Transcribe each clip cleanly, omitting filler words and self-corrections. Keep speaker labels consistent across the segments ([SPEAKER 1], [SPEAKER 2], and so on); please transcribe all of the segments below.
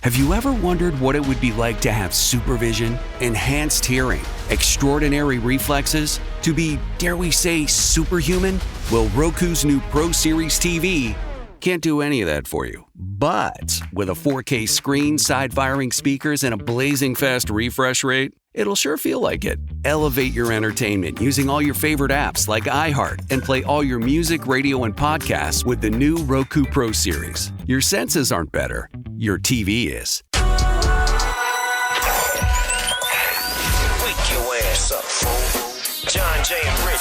[SPEAKER 1] Have you ever wondered what it would be like to have supervision, enhanced hearing, extraordinary reflexes, to be, dare we say, superhuman? Well, Roku's new Pro Series TV can't do any of that for you. But with a 4K screen, side-firing speakers, and a blazing fast refresh rate, it'll sure feel like it. Elevate your entertainment using all your favorite apps like iHeart and play all your music, radio, and podcasts with the new Roku Pro Series. Your senses aren't better. Your TV is.
[SPEAKER 2] Wake your ass up, fool. Johnjay and Rich.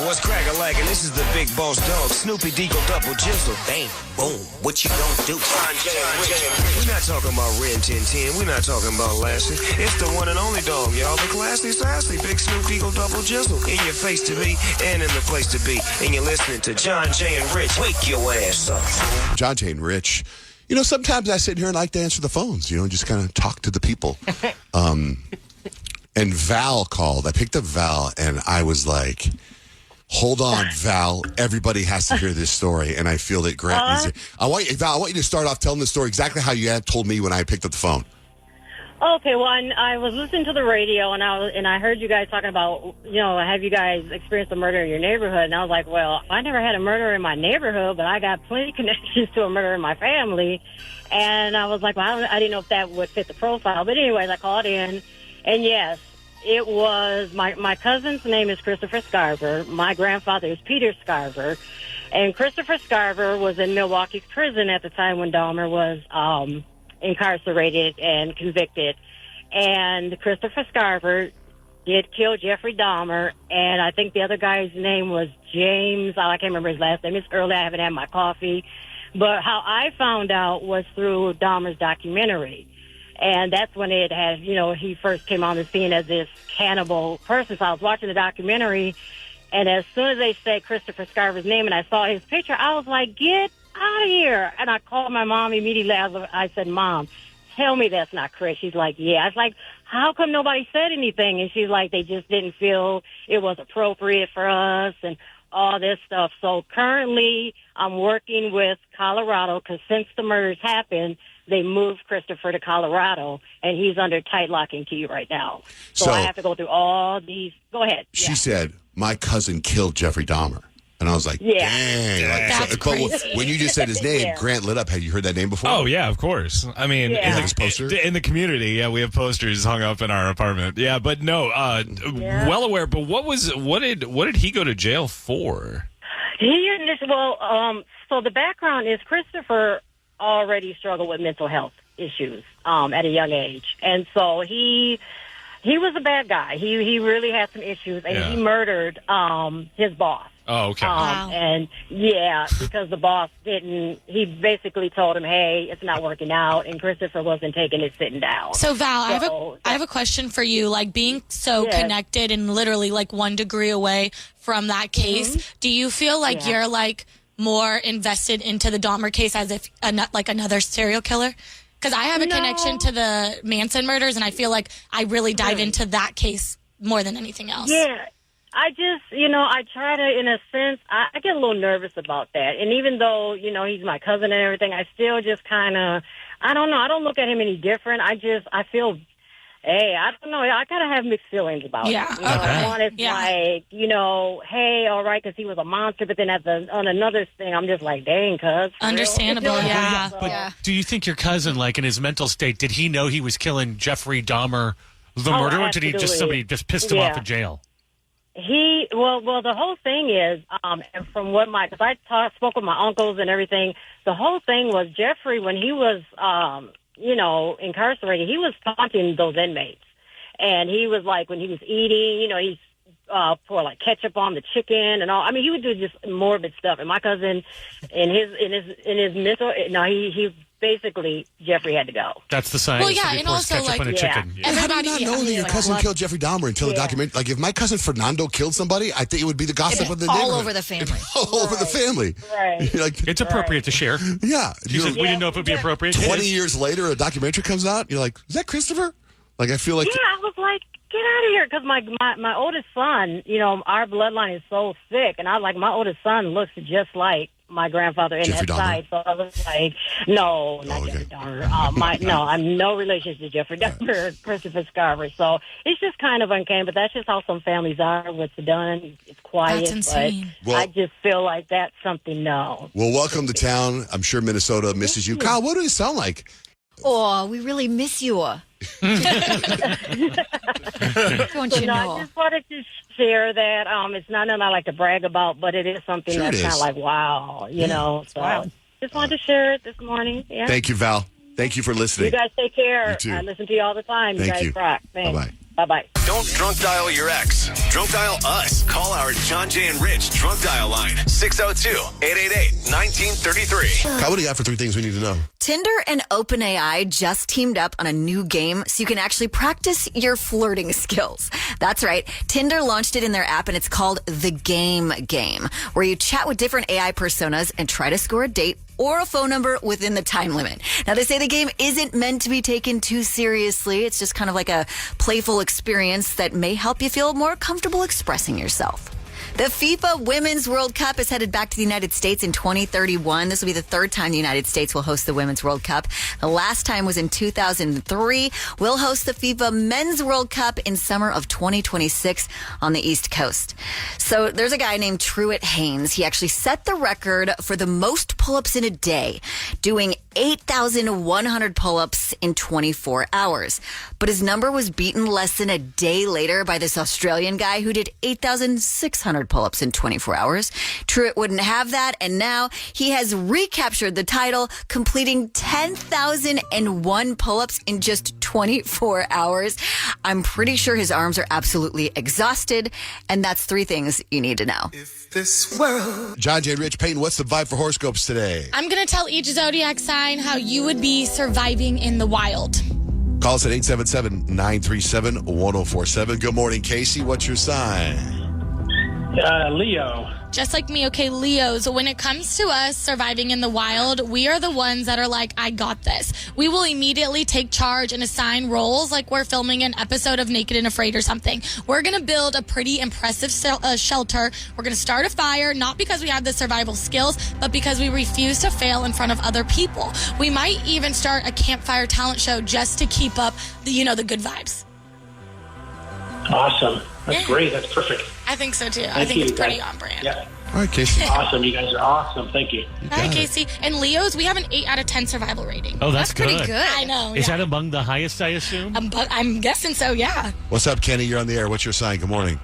[SPEAKER 2] What's crackin'-lackin'? This is the big boss dog, Snoopy Deagle Double Jizzle. Bang, boom, what you gonna do? Johnjay and Rich. We're not talking about Ren 1010. We're not talking about Lassie. It's the one and only dog, y'all. The classy, sassy, big Snoop Deagle Double Jizzle. In your face to be and in the place to be. And you're listening to Johnjay and Rich. Wake your ass up.
[SPEAKER 3] Johnjay and Rich. You know, sometimes I sit here and like to answer the phones, and just kind of talk to the people. And Val called. I picked up Val, and I was like, hold on, Val. Everybody has to hear this story, and I feel that Grant needs it. Val, I want you to start off telling the story exactly how you had told me when I picked up the phone.
[SPEAKER 4] Okay, well, I was listening to the radio, and I heard you guys talking about, have you guys experienced a murder in your neighborhood? And I was like, well, I never had a murder in my neighborhood, but I got plenty of connections to a murder in my family. And I was like, well, I didn't know if that would fit the profile. But anyways, I called in, and yes, it was, my cousin's name is Christopher Scarver. My grandfather is Peter Scarver. And Christopher Scarver was in Milwaukee's prison at the time when Dahmer was incarcerated and convicted. And Christopher Scarver did kill Jeffrey Dahmer, and I think the other guy's name was James. I can't remember his last name. It's early. I haven't had my coffee. But how I found out was through Dahmer's documentary. And that's when it had, he first came on the scene as this cannibal person. So I was watching the documentary, and as soon as they said Christopher Scarver's name and I saw his picture, I was like, get out of here. And I called my mom immediately. I said, Mom, tell me that's not Chris. She's like, yeah. I was like, how come nobody said anything? And she's like, they just didn't feel it was appropriate for us and all this stuff. So currently I'm working with Colorado because since the murders happened, they moved Christopher to Colorado, and he's under tight lock and key right now. So I have to go through all these. Go ahead.
[SPEAKER 3] She said, my cousin killed Jeffrey Dahmer. And I was like,
[SPEAKER 4] yeah.
[SPEAKER 3] Dang.
[SPEAKER 5] That's crazy.
[SPEAKER 3] When you just said his name, Grant lit up. Had you heard that name before?
[SPEAKER 6] Oh, yeah, of course. I mean, in the community, yeah, we have posters hung up in our apartment. Yeah, but no, well aware. But what did he go to jail for?
[SPEAKER 4] So the background is Christopher already struggled with mental health issues at a young age. And so he was a bad guy. He really had some issues, and he murdered his boss.
[SPEAKER 6] Oh, okay.
[SPEAKER 5] Wow.
[SPEAKER 4] And, because the boss he basically told him, hey, it's not working out, and Christopher wasn't taking it sitting down.
[SPEAKER 5] So, Val, I have a question for you. Like, being so connected and literally, 1 degree away from that case, do you feel like you're, more invested into the Dahmer case as if another serial killer? Because I have a connection to the Manson murders, and I feel like I really dive into that case more than anything else.
[SPEAKER 4] Yeah. I just, I try to, in a sense, I get a little nervous about that. And even though, he's my cousin and everything, I still just kind of, I don't know, I don't look at him any different. I feel, I don't know, I kind of have mixed feelings about it. One is hey, all right, because he was a monster, but then on another thing, I'm just like, dang, cuz.
[SPEAKER 5] Understandable, yeah.
[SPEAKER 7] But do you think your cousin, in his mental state, did he know he was killing Jeffrey Dahmer, the murderer, or did somebody just pissed him off in jail?
[SPEAKER 4] Well, the whole thing is, and from what because I spoke with my uncles and everything, the whole thing was Jeffrey, when he was, incarcerated, he was taunting those inmates. And he was when he was eating, he's pour ketchup on the chicken and all. I mean, he would do just morbid stuff. And my cousin, in his mental, he basically, Jeffrey had to go.
[SPEAKER 7] That's the sign.
[SPEAKER 5] Well, yeah, and also
[SPEAKER 7] chicken.
[SPEAKER 3] Yeah. How do you not know that your cousin killed Jeffrey Dahmer until the documentary? If my cousin Fernando killed somebody, I think it would be the gossip of the neighborhood.
[SPEAKER 8] All over the family.
[SPEAKER 3] All over the family.
[SPEAKER 4] Right.
[SPEAKER 7] It's appropriate to share.
[SPEAKER 3] Yeah.
[SPEAKER 7] We didn't know if it would be appropriate.
[SPEAKER 3] 20 years later, a documentary comes out. You're like, is that Christopher? I feel like.
[SPEAKER 4] Yeah, I was like, get out of here. Because my oldest son, our bloodline is so thick. And I my oldest son looks just like my grandfather in
[SPEAKER 3] Jeffrey
[SPEAKER 4] that
[SPEAKER 3] Dahmer?
[SPEAKER 4] side. So I was like, no, not Jeffrey Dahmer. I'm no relation to Jeffrey Dahmer, Christopher Scarver. So it's just kind of uncanny, but that's just how some families are. What's done, it's quiet.
[SPEAKER 5] That's insane.
[SPEAKER 4] But I just feel like that's something no.
[SPEAKER 3] Well, welcome to town. I'm sure Minnesota misses you. Kyle, what do you sound like?
[SPEAKER 8] Oh, we really miss you. Don't you know?
[SPEAKER 4] I just wanted to share that. It's not something I like to brag about, but it is something
[SPEAKER 3] Sure
[SPEAKER 4] that's
[SPEAKER 3] it
[SPEAKER 4] kind of
[SPEAKER 3] is.
[SPEAKER 4] like, wow, you know. So just wanted to share it this morning. Yeah.
[SPEAKER 3] Thank you, Val. Thank you for listening.
[SPEAKER 4] You guys take care.
[SPEAKER 3] You too.
[SPEAKER 4] I listen to you all the time.
[SPEAKER 3] Thank
[SPEAKER 4] you guys
[SPEAKER 3] you.
[SPEAKER 4] rock. Thanks.
[SPEAKER 3] Bye-bye.
[SPEAKER 4] Bye-bye.
[SPEAKER 9] Don't drunk dial your ex. Drunk dial us. Call our Johnjay and Rich drunk dial line. 602-888-1933.
[SPEAKER 3] Kyle, what do you got for 3 things we need to know?
[SPEAKER 8] Tinder and OpenAI just teamed up on a new game so you can actually practice your flirting skills. That's right. Tinder launched it in their app and it's called The Game Game, where you chat with different AI personas and try to score a date or a phone number within the time limit. Now, they say the game isn't meant to be taken too seriously. It's just kind of like a playful experience that may help you feel more comfortable expressing yourself. The FIFA Women's World Cup is headed back to the United States in 2031. This will be the 3rd time the United States will host the Women's World Cup. The last time was in 2003. We'll host the FIFA Men's World Cup in summer of 2026 on the East Coast. So there's a guy named Truett Haynes. He actually set the record for the most pull-ups in a day, doing 8,100 pull-ups in 24 hours. But his number was beaten less than a day later by this Australian guy who did 8,600 pull-ups in 24 hours. Truett wouldn't have that, and now he has recaptured the title, completing 10,001 pull-ups in just 24 hours. I'm pretty sure his arms are absolutely exhausted, and that's 3 things you need to know.
[SPEAKER 3] Johnjay and Rich, Payton, what's the vibe for horoscopes today?
[SPEAKER 5] I'm going to tell each zodiac sign how you would be surviving in the wild.
[SPEAKER 3] Call us at 877-937-1047. Good morning, Casey. What's your sign?
[SPEAKER 10] Leo.
[SPEAKER 5] Just like me, okay, Leos, when it comes to us surviving in the wild, we are the ones that are like, I got this. We will immediately take charge and assign roles like we're filming an episode of Naked and Afraid or something. We're going to build a pretty impressive shelter. We're going to start a fire, not because we have the survival skills, but because we refuse to fail in front of other people. We might even start a campfire talent show just to keep up the good vibes.
[SPEAKER 10] Awesome. That's great. That's perfect.
[SPEAKER 5] I think so too. I
[SPEAKER 10] Thank
[SPEAKER 5] think
[SPEAKER 10] you,
[SPEAKER 5] it's pretty
[SPEAKER 10] guys.
[SPEAKER 5] on brand.
[SPEAKER 10] Yeah.
[SPEAKER 3] All right, Casey.
[SPEAKER 10] Awesome. You guys are awesome. Thank you.
[SPEAKER 5] Hi, Casey. And Leos, we have an 8 out of 10 survival rating.
[SPEAKER 7] Oh, that's
[SPEAKER 8] Pretty good.
[SPEAKER 5] I know.
[SPEAKER 7] Is
[SPEAKER 5] yeah.
[SPEAKER 7] that among the highest, I assume?
[SPEAKER 5] I'm guessing so, yeah.
[SPEAKER 3] What's up, Kenny? You're on the air. What's your sign? Good morning.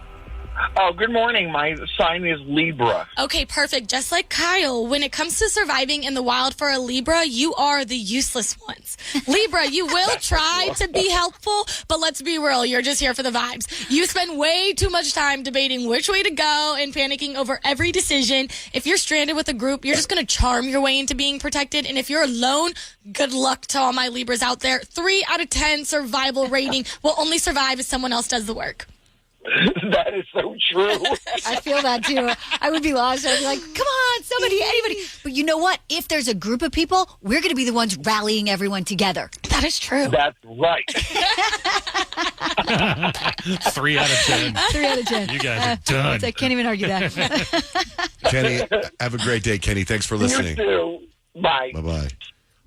[SPEAKER 11] Oh, good morning. My sign is Libra.
[SPEAKER 5] Okay, perfect. Just like Kyle, when it comes to surviving in the wild for a Libra, you are the useless ones. Libra, you will try to be helpful, but let's be real, you're just here for the vibes. You spend way too much time debating which way to go and panicking over every decision. If you're stranded with a group, you're just going to charm your way into being protected. And if you're alone, good luck to all my Libras out there. 3 out of 10 survival rating will only survive if someone else does the work.
[SPEAKER 11] That is so true.
[SPEAKER 8] I feel that too. I would be lost. I'd be like, come on, somebody, anybody. But you know what? If there's a group of people, we're going to be the ones rallying everyone together.
[SPEAKER 5] That is true.
[SPEAKER 11] That's right.
[SPEAKER 7] 3 out of 10.
[SPEAKER 8] 3 out of 10.
[SPEAKER 7] You guys are done.
[SPEAKER 8] I can't even argue that.
[SPEAKER 3] Kenny, have a great day, Kenny. Thanks for listening.
[SPEAKER 11] You too. Bye.
[SPEAKER 3] Bye-bye.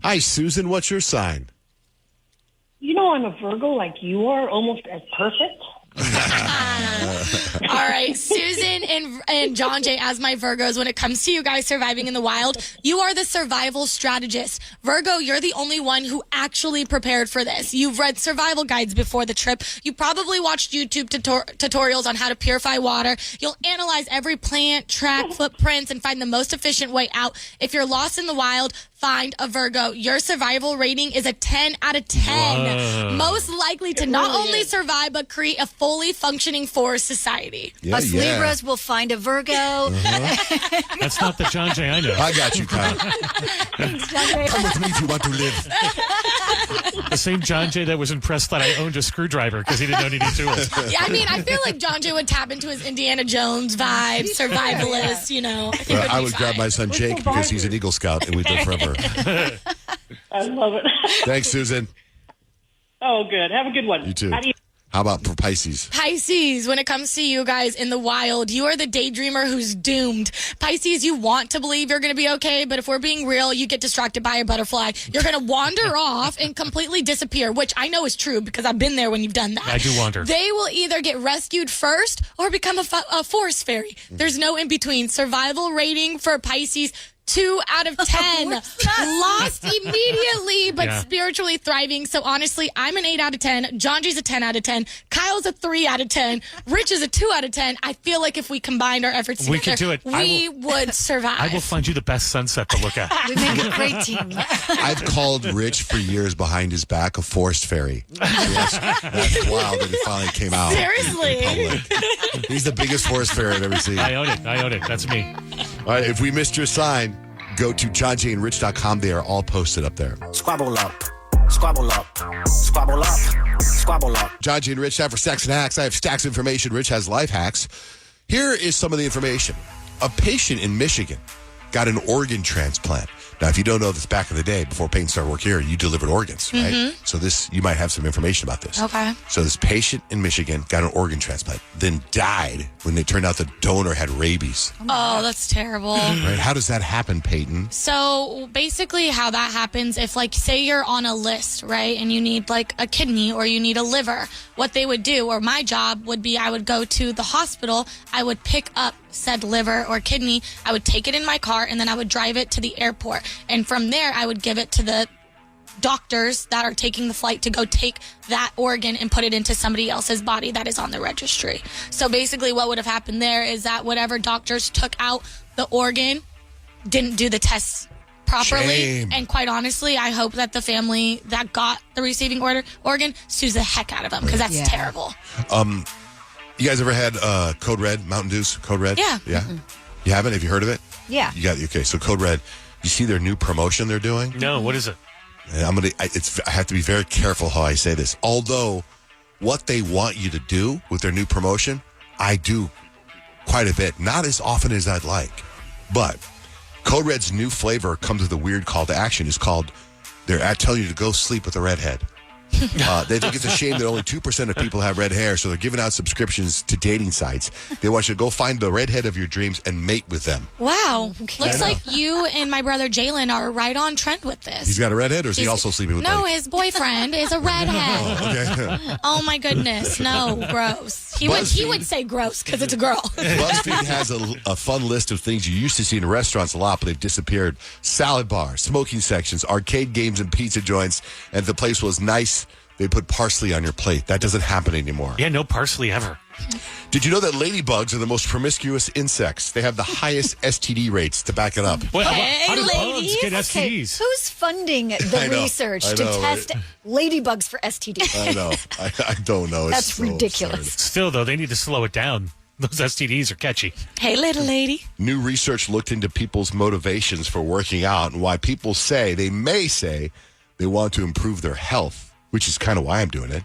[SPEAKER 3] Hi, Susan. What's your sign?
[SPEAKER 12] You know I'm a Virgo like you are, almost as perfect.
[SPEAKER 5] All right, Susan and Johnjay as my Virgos, when it comes to you guys surviving in the wild, you are the survival strategist. Virgo, you're the only one who actually prepared for this. You've read survival guides before the trip. You probably watched YouTube tutorials on how to purify water. You'll analyze every plant, track footprints, and find the most efficient way out. If you're lost in the wild, find a Virgo. Your survival rating is a 10 out of 10.
[SPEAKER 7] Whoa.
[SPEAKER 5] Most likely to not only survive, but create a fully functioning forest society.
[SPEAKER 3] Yeah,
[SPEAKER 8] Us Libras will find a Virgo.
[SPEAKER 7] That's not the Johnjay I know.
[SPEAKER 3] I got you, Kyle. Come with me if you want to live.
[SPEAKER 7] The same Johnjay that was impressed that I owned a screwdriver because he didn't own any tools.
[SPEAKER 5] Yeah, I mean, I feel like Johnjay would tap into his Indiana Jones vibe, survivalist, you know. I think
[SPEAKER 3] I would grab my son Jake because he's an Eagle Scout and we'd live forever.
[SPEAKER 12] I love it.
[SPEAKER 3] Thanks, Susan.
[SPEAKER 12] Oh, good. Have a good one.
[SPEAKER 3] You too.
[SPEAKER 12] How do you-
[SPEAKER 3] How about for Pisces?
[SPEAKER 5] Pisces, when it comes to you guys in the wild, you are the daydreamer who's doomed. Pisces, you want to believe you're going to be okay, but if we're being real, you get distracted by a butterfly. You're going to wander off and completely disappear, which I know is true because I've been there when you've done that.
[SPEAKER 7] I do wander.
[SPEAKER 5] They will either get rescued first or become a forest fairy. There's no in between. Survival rating for Pisces, 2 out of 10. Lost immediately, but spiritually thriving. So honestly, I'm an 8 out of 10. Johnjay's a 10 out of 10. Kyle's a 3 out of 10. Rich is a 2 out of 10. I feel like if we combined our efforts together,
[SPEAKER 7] we could do it.
[SPEAKER 5] We would survive.
[SPEAKER 7] I will find you the best sunset to look at.
[SPEAKER 8] We make a great team.
[SPEAKER 3] I've called Rich for years behind his back a forest fairy. That's wild that it finally came out.
[SPEAKER 5] Seriously.
[SPEAKER 3] In public. He's the biggest forest fairy I've ever seen.
[SPEAKER 7] I own it. That's me.
[SPEAKER 3] All right, if we missed your sign, go to johnjayandrich.com. They are all posted up there.
[SPEAKER 2] Squabble up. Squabble up. Squabble up. Squabble up.
[SPEAKER 3] Johnjay and Rich have for Stacks and Hacks. I have Stacks information. Rich has life hacks. Here is some of the information. A patient in Michigan got an organ transplant. Now, if you don't know this, back in the day, before Payton started work here, you delivered organs, right?
[SPEAKER 5] Mm-hmm.
[SPEAKER 3] So you might have some information about this.
[SPEAKER 5] Okay.
[SPEAKER 3] So this patient in Michigan got an organ transplant, then died when it turned out the donor had rabies.
[SPEAKER 5] Oh, that's terrible.
[SPEAKER 3] Right? How does that happen, Payton?
[SPEAKER 5] So basically how that happens, if like say you're on a list, right, and you need like a kidney or you need a liver, what they would do, or my job would be I would go to the hospital, I would pick up said liver or kidney, I would take it in my car, and then I would drive it to the airport. And from there, I would give it to the doctors that are taking the flight to go take that organ and put it into somebody else's body that is on the registry. So basically what would have happened there is that whatever doctors took out the organ didn't do the tests properly.
[SPEAKER 3] Shame.
[SPEAKER 5] And quite honestly, I hope that the family that got the receiving organ sues the heck out of them because that's terrible.
[SPEAKER 3] You guys ever had Code Red, Mountain Dew's Code Red?
[SPEAKER 5] Yeah.
[SPEAKER 3] Yeah?
[SPEAKER 5] Mm-mm.
[SPEAKER 3] You haven't? Have you heard of it?
[SPEAKER 8] Yeah.
[SPEAKER 3] Okay, so Code Red, you see their new promotion they're doing?
[SPEAKER 7] No, what is it?
[SPEAKER 3] And I have to be very careful how I say this. Although what they want you to do with their new promotion, I do quite a bit. Not as often as I'd like. But Code Red's new flavor comes with a weird call to action. It's called, they're telling you to go sleep with a redhead. They think it's a shame that only 2% of people have red hair, so they're giving out subscriptions to dating sites. They want you to go find the redhead of your dreams and mate with them.
[SPEAKER 5] Wow. Looks like you and my brother Jalen are right on trend with this.
[SPEAKER 3] He's got a redhead, or is he also sleeping with
[SPEAKER 5] No,
[SPEAKER 3] like...
[SPEAKER 5] his boyfriend is a redhead.
[SPEAKER 3] Okay.
[SPEAKER 5] Oh, my goodness. No, gross. He would say gross because it's a girl.
[SPEAKER 3] BuzzFeed has a fun list of things you used to see in restaurants a lot, but they've disappeared. Salad bars, smoking sections, arcade games, and pizza joints. And if the place was nice, they put parsley on your plate. That doesn't happen anymore.
[SPEAKER 7] Yeah, no parsley ever.
[SPEAKER 3] Did you know that ladybugs are the most promiscuous insects? They have the highest STD rates to back it up.
[SPEAKER 7] Well,
[SPEAKER 8] Hey,
[SPEAKER 7] how do
[SPEAKER 8] ladies.
[SPEAKER 7] bugs get
[SPEAKER 8] Okay,
[SPEAKER 7] STDs?
[SPEAKER 8] who's funding the research to test ladybugs for STDs?
[SPEAKER 3] I know. I don't know.
[SPEAKER 8] That's so ridiculous.
[SPEAKER 3] absurd.
[SPEAKER 7] Still, though, they need to slow it down. Those STDs are catchy.
[SPEAKER 5] Hey, little lady.
[SPEAKER 3] New research looked into people's motivations for working out and why people may say they want to improve their health, which is kind of why I'm doing it.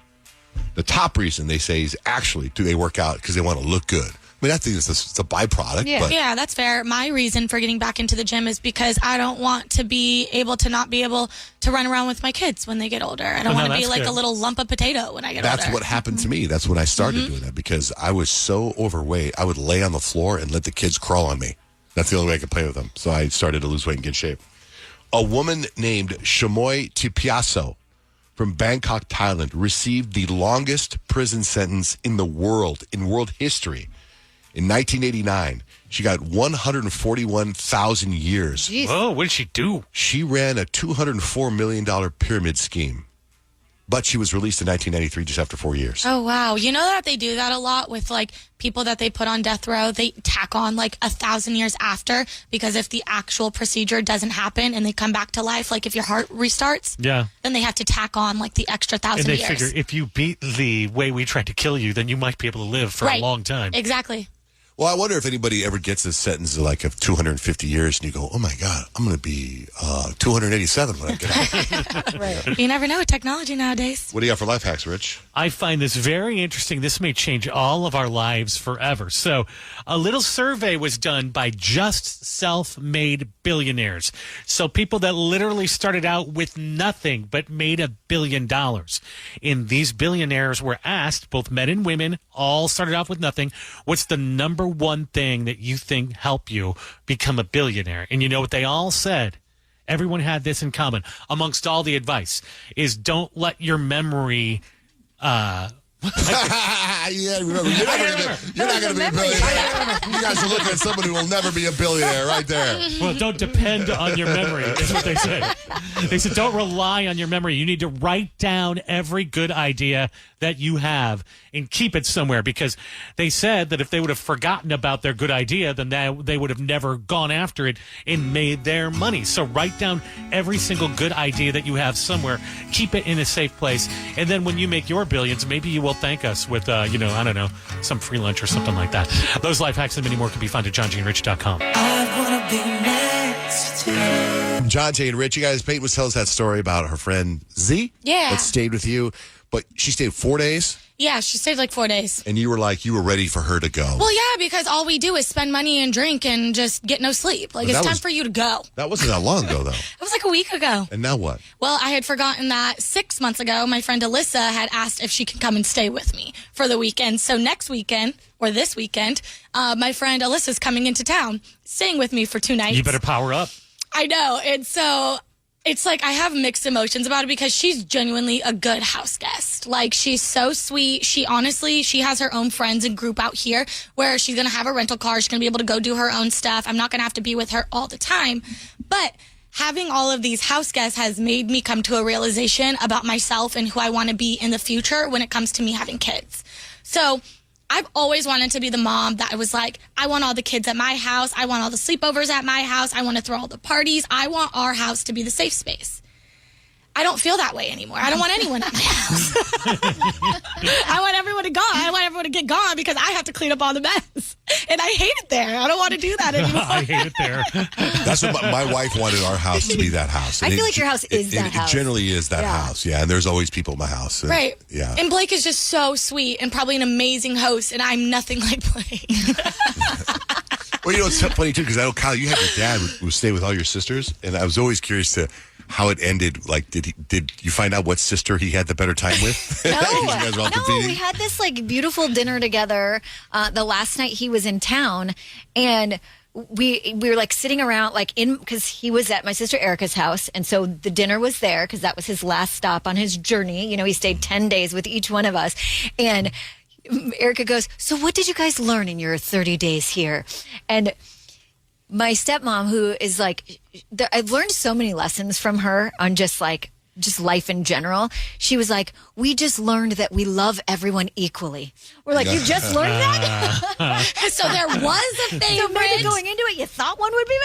[SPEAKER 3] The top reason they say is actually do they work out because they want to look good. I mean, I think it's a byproduct.
[SPEAKER 5] Yeah.
[SPEAKER 3] But
[SPEAKER 5] Yeah, that's fair. My reason for getting back into the gym is because I don't want to be able to not be able to run around with my kids when they get older. I don't want to be like a little lump of potato when I get older.
[SPEAKER 3] That's what happened to me. That's when I started doing that because I was so overweight. I would lay on the floor and let the kids crawl on me. That's the only way I could play with them. So I started to lose weight and get in shape. A woman named Shamoy Tipiaso from Bangkok, Thailand, received the longest prison sentence in the world, in world history. In 1989, she got 141,000 years.
[SPEAKER 8] Jeez.
[SPEAKER 7] Oh, what did she do?
[SPEAKER 3] She ran a $204 million pyramid scheme. But she was released in 1993, just after 4 years.
[SPEAKER 5] Oh, wow. You know that they do that a lot with, like, people that they put on death row? They tack on, like, 1,000 years after, because if the actual procedure doesn't happen and they come back to life, like, if your heart restarts, then they have to tack on, like, the extra 1,000 years.
[SPEAKER 7] And they figure if you beat the way we tried to kill you, then you might be able to live for a long time.
[SPEAKER 5] Exactly.
[SPEAKER 3] Well, I wonder if anybody ever gets this sentence of 250 years and you go, oh my God, I'm going to be 287 when I get out.
[SPEAKER 5] Right. You never know with technology nowadays.
[SPEAKER 3] What do you got for life hacks, Rich?
[SPEAKER 7] I find this very interesting. This may change all of our lives forever. So a little survey was done by just self-made billionaires. So people that literally started out with nothing but made $1 billion. And these billionaires were asked, both men and women, all started off with nothing. What's the number one thing that you think helped you become a billionaire? And you know what they all said? Everyone had this in common amongst all the advice is don't let your memory
[SPEAKER 3] yeah, remember, you're not going to be a billionaire. You guys are looking at somebody who will never be a billionaire right there.
[SPEAKER 7] Well, don't depend on your memory, is what they said. They said don't rely on your memory. You need to write down every good idea that you have and keep it somewhere, because they said that if they would have forgotten about their good idea, then they would have never gone after it and made their money. So write down every single good idea that you have somewhere. Keep it in a safe place. And then when you make your billions, maybe you will thank us with, I don't know, some free lunch or something like that. Those life hacks and many more can be found at johnjayandrich.com.
[SPEAKER 2] I wanna be next to you.
[SPEAKER 3] Johnjay and Rich, you guys, Payton was telling us that story about her friend Z.
[SPEAKER 5] Yeah.
[SPEAKER 3] That stayed with you. But she stayed 4 days?
[SPEAKER 5] Yeah, she stayed 4 days.
[SPEAKER 3] And you were ready for her to go.
[SPEAKER 5] Well, yeah, because all we do is spend money and drink and just get no sleep. It's time for you to go.
[SPEAKER 3] That wasn't that long ago, though.
[SPEAKER 5] It was a week ago.
[SPEAKER 3] And now what?
[SPEAKER 5] Well, I had forgotten that 6 months ago, my friend Alyssa had asked if she could come and stay with me for the weekend. So next weekend, or this weekend, my friend Alyssa's coming into town, staying with me for 2 nights.
[SPEAKER 7] You better power up.
[SPEAKER 5] I know. And so it's I have mixed emotions about it because she's genuinely a good house guest. She's so sweet. She has her own friends and group out here where she's going to have a rental car. She's going to be able to go do her own stuff. I'm not going to have to be with her all the time. But having all of these house guests has made me come to a realization about myself and who I want to be in the future when it comes to me having kids. So I've always wanted to be the mom that was I want all the kids at my house. I want all the sleepovers at my house. I want to throw all the parties. I want our house to be the safe space. I don't feel that way anymore. I don't want anyone at my house. I want everyone to go. I want everyone to get gone because I have to clean up all the mess. And I hate it there. I don't want to do that anymore.
[SPEAKER 7] I hate it there.
[SPEAKER 3] That's what my wife wanted our house to be, that house. And
[SPEAKER 8] I feel like your house is that house.
[SPEAKER 3] It generally is that house, yeah. And there's always people in my house. And,
[SPEAKER 5] right.
[SPEAKER 3] Yeah.
[SPEAKER 5] And Blake is just so sweet and probably an amazing host, and I'm nothing like Blake.
[SPEAKER 3] Well, it's funny, too, because I know, Kyle, you had your dad who stayed with all your sisters, and I was always curious to how it ended. Did you find out what sister he had the better time with?
[SPEAKER 8] No,
[SPEAKER 3] you guys were all competing?
[SPEAKER 8] We had this beautiful dinner together the last night he was in town, and we were sitting around because he was at my sister Erica's house, and so the dinner was there because that was his last stop on his journey. He stayed 10 days with each one of us, and Erica goes, so what did you guys learn in your 30 days here? And my stepmom, who is I've learned so many lessons from her on just life in general. She was like, we just learned that we love everyone equally. We're like, you just learned that?
[SPEAKER 5] So there was a favorite.
[SPEAKER 8] So maybe going into it, you thought one would be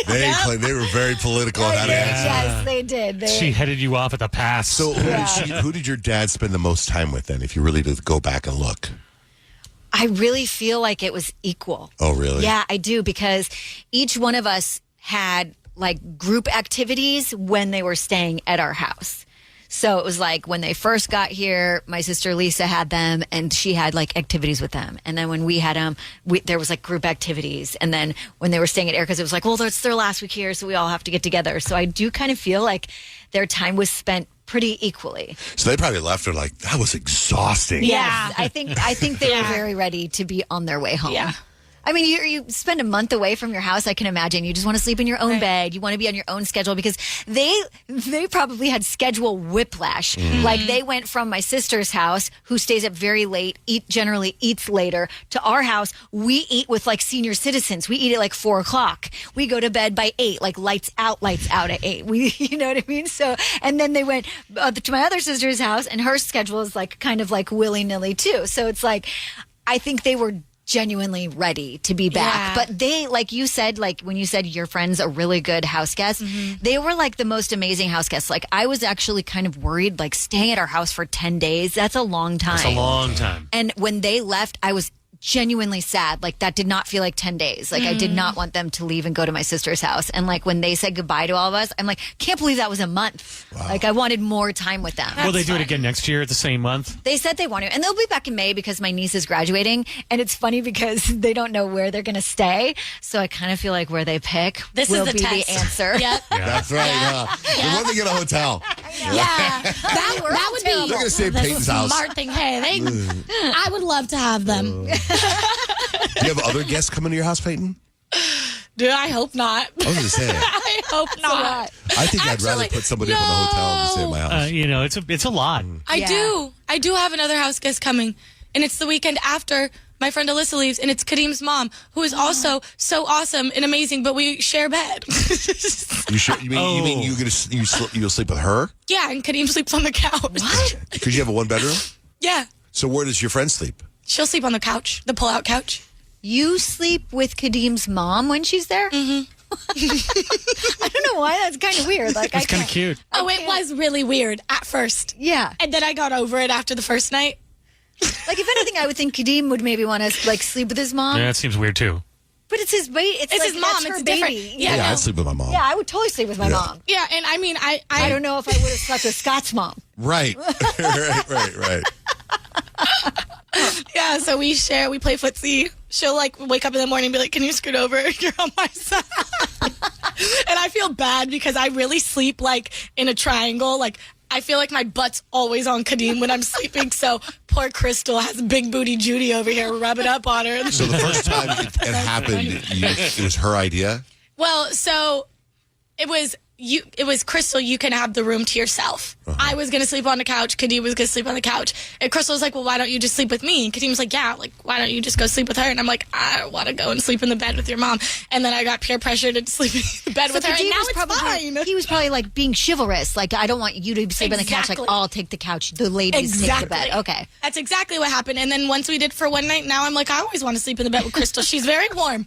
[SPEAKER 8] better?
[SPEAKER 3] They were very political on how to answer.
[SPEAKER 8] Yes, they did.
[SPEAKER 7] She headed you off at the pass.
[SPEAKER 3] So who did your dad spend the most time with then, if you really did go back and look?
[SPEAKER 8] I really feel like it was equal.
[SPEAKER 3] Oh, really?
[SPEAKER 8] Yeah, I do, because each one of us had group activities when they were staying at our house. So it was when they first got here, my sister Lisa had them, and she had activities with them. And then when we had them, there was group activities. And then when they were staying at Erica's, it was well, it's their last week here, so we all have to get together. So I do kind of feel their time was spent pretty equally.
[SPEAKER 3] So they probably left her that was exhausting.
[SPEAKER 8] Yeah, I think they were very ready to be on their way home.
[SPEAKER 5] Yeah.
[SPEAKER 8] I mean, you spend a month away from your house. I can imagine you just want to sleep in your own bed. You want to be on your own schedule, because they probably had schedule whiplash. They went from my sister's house, who stays up very late, generally eats later, to our house. We eat with senior citizens. We eat at 4:00. We go to bed by 8, lights out at 8. You know what I mean? So, and then they went to my other sister's house, and her schedule is kind of willy nilly too. So it's I think they were genuinely ready to be back. But they, you said, when you said your friend's a really good house guest, they were the most amazing house guests. I was actually kind of worried, staying at our house for 10 days. That's a long time.
[SPEAKER 7] That's a long time.
[SPEAKER 8] And when they left, I was genuinely sad. Like, that did not feel like 10 days. Like, I did not want them to leave and go to my sister's house. And like, when they said goodbye to all of us, I'm like, can't believe that was a month. Wow. Like, I wanted more time with them.
[SPEAKER 7] Will they do it again next year, the same month?
[SPEAKER 8] They said they want to. And they'll be back in May because my niece is graduating. And it's funny because they don't know where they're going to stay. So I kind of feel like where they pick will be the answer.
[SPEAKER 5] Yep.
[SPEAKER 3] That's right. They're going to get a hotel.
[SPEAKER 5] Yeah. That would be
[SPEAKER 3] They're going to stay at Payton's house.
[SPEAKER 5] smart thing. Hey, I would love to have them.
[SPEAKER 3] Do you have other guests coming to your house, Payton?
[SPEAKER 5] Dude, I hope not.
[SPEAKER 3] I was going to say.
[SPEAKER 5] I hope not.
[SPEAKER 3] I think I'd rather put somebody up in a hotel than stay at my house.
[SPEAKER 7] It's a lot.
[SPEAKER 5] I do have another house guest coming, and it's the weekend after my friend Alyssa leaves, and it's Kadeem's mom, who is also so awesome and amazing, but we share bed.
[SPEAKER 3] You mean you'll sleep with her?
[SPEAKER 5] Yeah, and Kadeem sleeps on the couch.
[SPEAKER 8] What?
[SPEAKER 3] Because you have a one bedroom?
[SPEAKER 5] Yeah.
[SPEAKER 3] So where does your friend sleep?
[SPEAKER 5] She'll sleep on the couch, the pull-out couch.
[SPEAKER 8] You sleep with Kadeem's mom when she's there? Mm-hmm. I don't know why. That's kind of weird. Like,
[SPEAKER 7] it's kind of cute.
[SPEAKER 5] Oh, it was really weird at first.
[SPEAKER 8] Yeah.
[SPEAKER 5] And then I got over it after the first night.
[SPEAKER 8] Like, if anything, I would think Kadeem would maybe want to, like, sleep with his mom.
[SPEAKER 7] Yeah, that seems weird, too.
[SPEAKER 8] But it's his baby. It's like,
[SPEAKER 5] his mom.
[SPEAKER 8] That's her
[SPEAKER 5] It's
[SPEAKER 8] baby.
[SPEAKER 5] different.
[SPEAKER 3] Yeah, I'd sleep with my mom.
[SPEAKER 8] Yeah, I would totally sleep with my mom.
[SPEAKER 5] Yeah, and I mean, I
[SPEAKER 8] don't know if I would have slept with Scott's mom.
[SPEAKER 3] Right. right.
[SPEAKER 5] Yeah, so we play footsie. She'll like wake up in the morning and be like, "Can you scoot over? You're on my side." And I feel bad because I really sleep like in a triangle. Like, I feel like my butt's always on Kadeem when I'm sleeping. So poor Crystal has big booty Judy over here rubbing up on her.
[SPEAKER 3] So the first time it happened, it was her idea?
[SPEAKER 5] Well, so it was Crystal, you can have the room to yourself. Uh-huh. I was going to sleep on the couch. Kadeem was going to sleep on the couch. And Crystal was like, well, why don't you just sleep with me? And Kadeem was like, yeah, like, why don't you just go sleep with her? And I'm like, I don't want to go and sleep in the bed with your mom. And then I got peer pressured into sleeping in the bed with her. And now it's fine.
[SPEAKER 8] He was probably like being chivalrous. Like, I don't want you to sleep on the couch. Like, I'll take the couch. The ladies take the bed. Okay.
[SPEAKER 5] That's exactly what happened. And then once we did for one night, now I'm like, I always want to sleep in the bed with Crystal. She's very warm.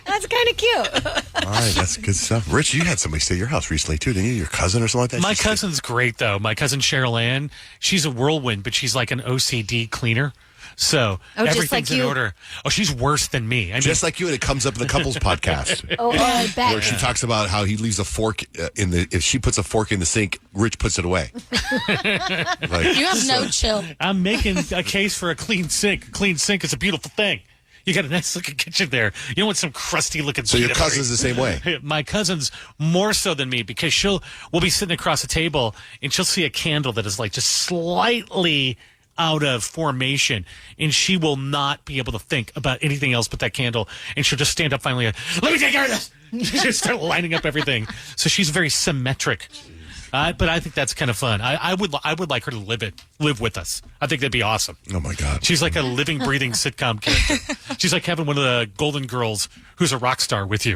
[SPEAKER 8] That's kind of cute.
[SPEAKER 3] All right, that's good stuff. Rich, you had somebody stay at your house recently, too, didn't you? Your cousin or something like that?
[SPEAKER 7] My cousin's great, though. My cousin Cheryl Ann, she's a whirlwind, but she's like an OCD cleaner. So everything's in order. Oh, she's worse than me. I mean,
[SPEAKER 3] just like you, and it comes up in the couples podcast.
[SPEAKER 8] I bet.
[SPEAKER 3] Where she talks about how he leaves a fork if she puts a fork in the sink, Rich puts it away.
[SPEAKER 5] Like, you have no chill.
[SPEAKER 7] I'm making a case for a clean sink. A clean sink is a beautiful thing. You got a nice looking kitchen there. You don't want some crusty looking.
[SPEAKER 3] So your cousin's the same way?
[SPEAKER 7] My cousin's more so than me because we'll be sitting across a table and she'll see a candle that is like just slightly out of formation and she will not be able to think about anything else but that candle. And she'll just stand up finally. Let me take care of this. Just start lining up everything. So she's very symmetric. But I think that's kind of fun. I would like her to live with us. I think that'd be awesome.
[SPEAKER 3] Oh my God.
[SPEAKER 7] She's like a living, breathing sitcom character. She's like having one of the Golden Girls who's a rock star with you.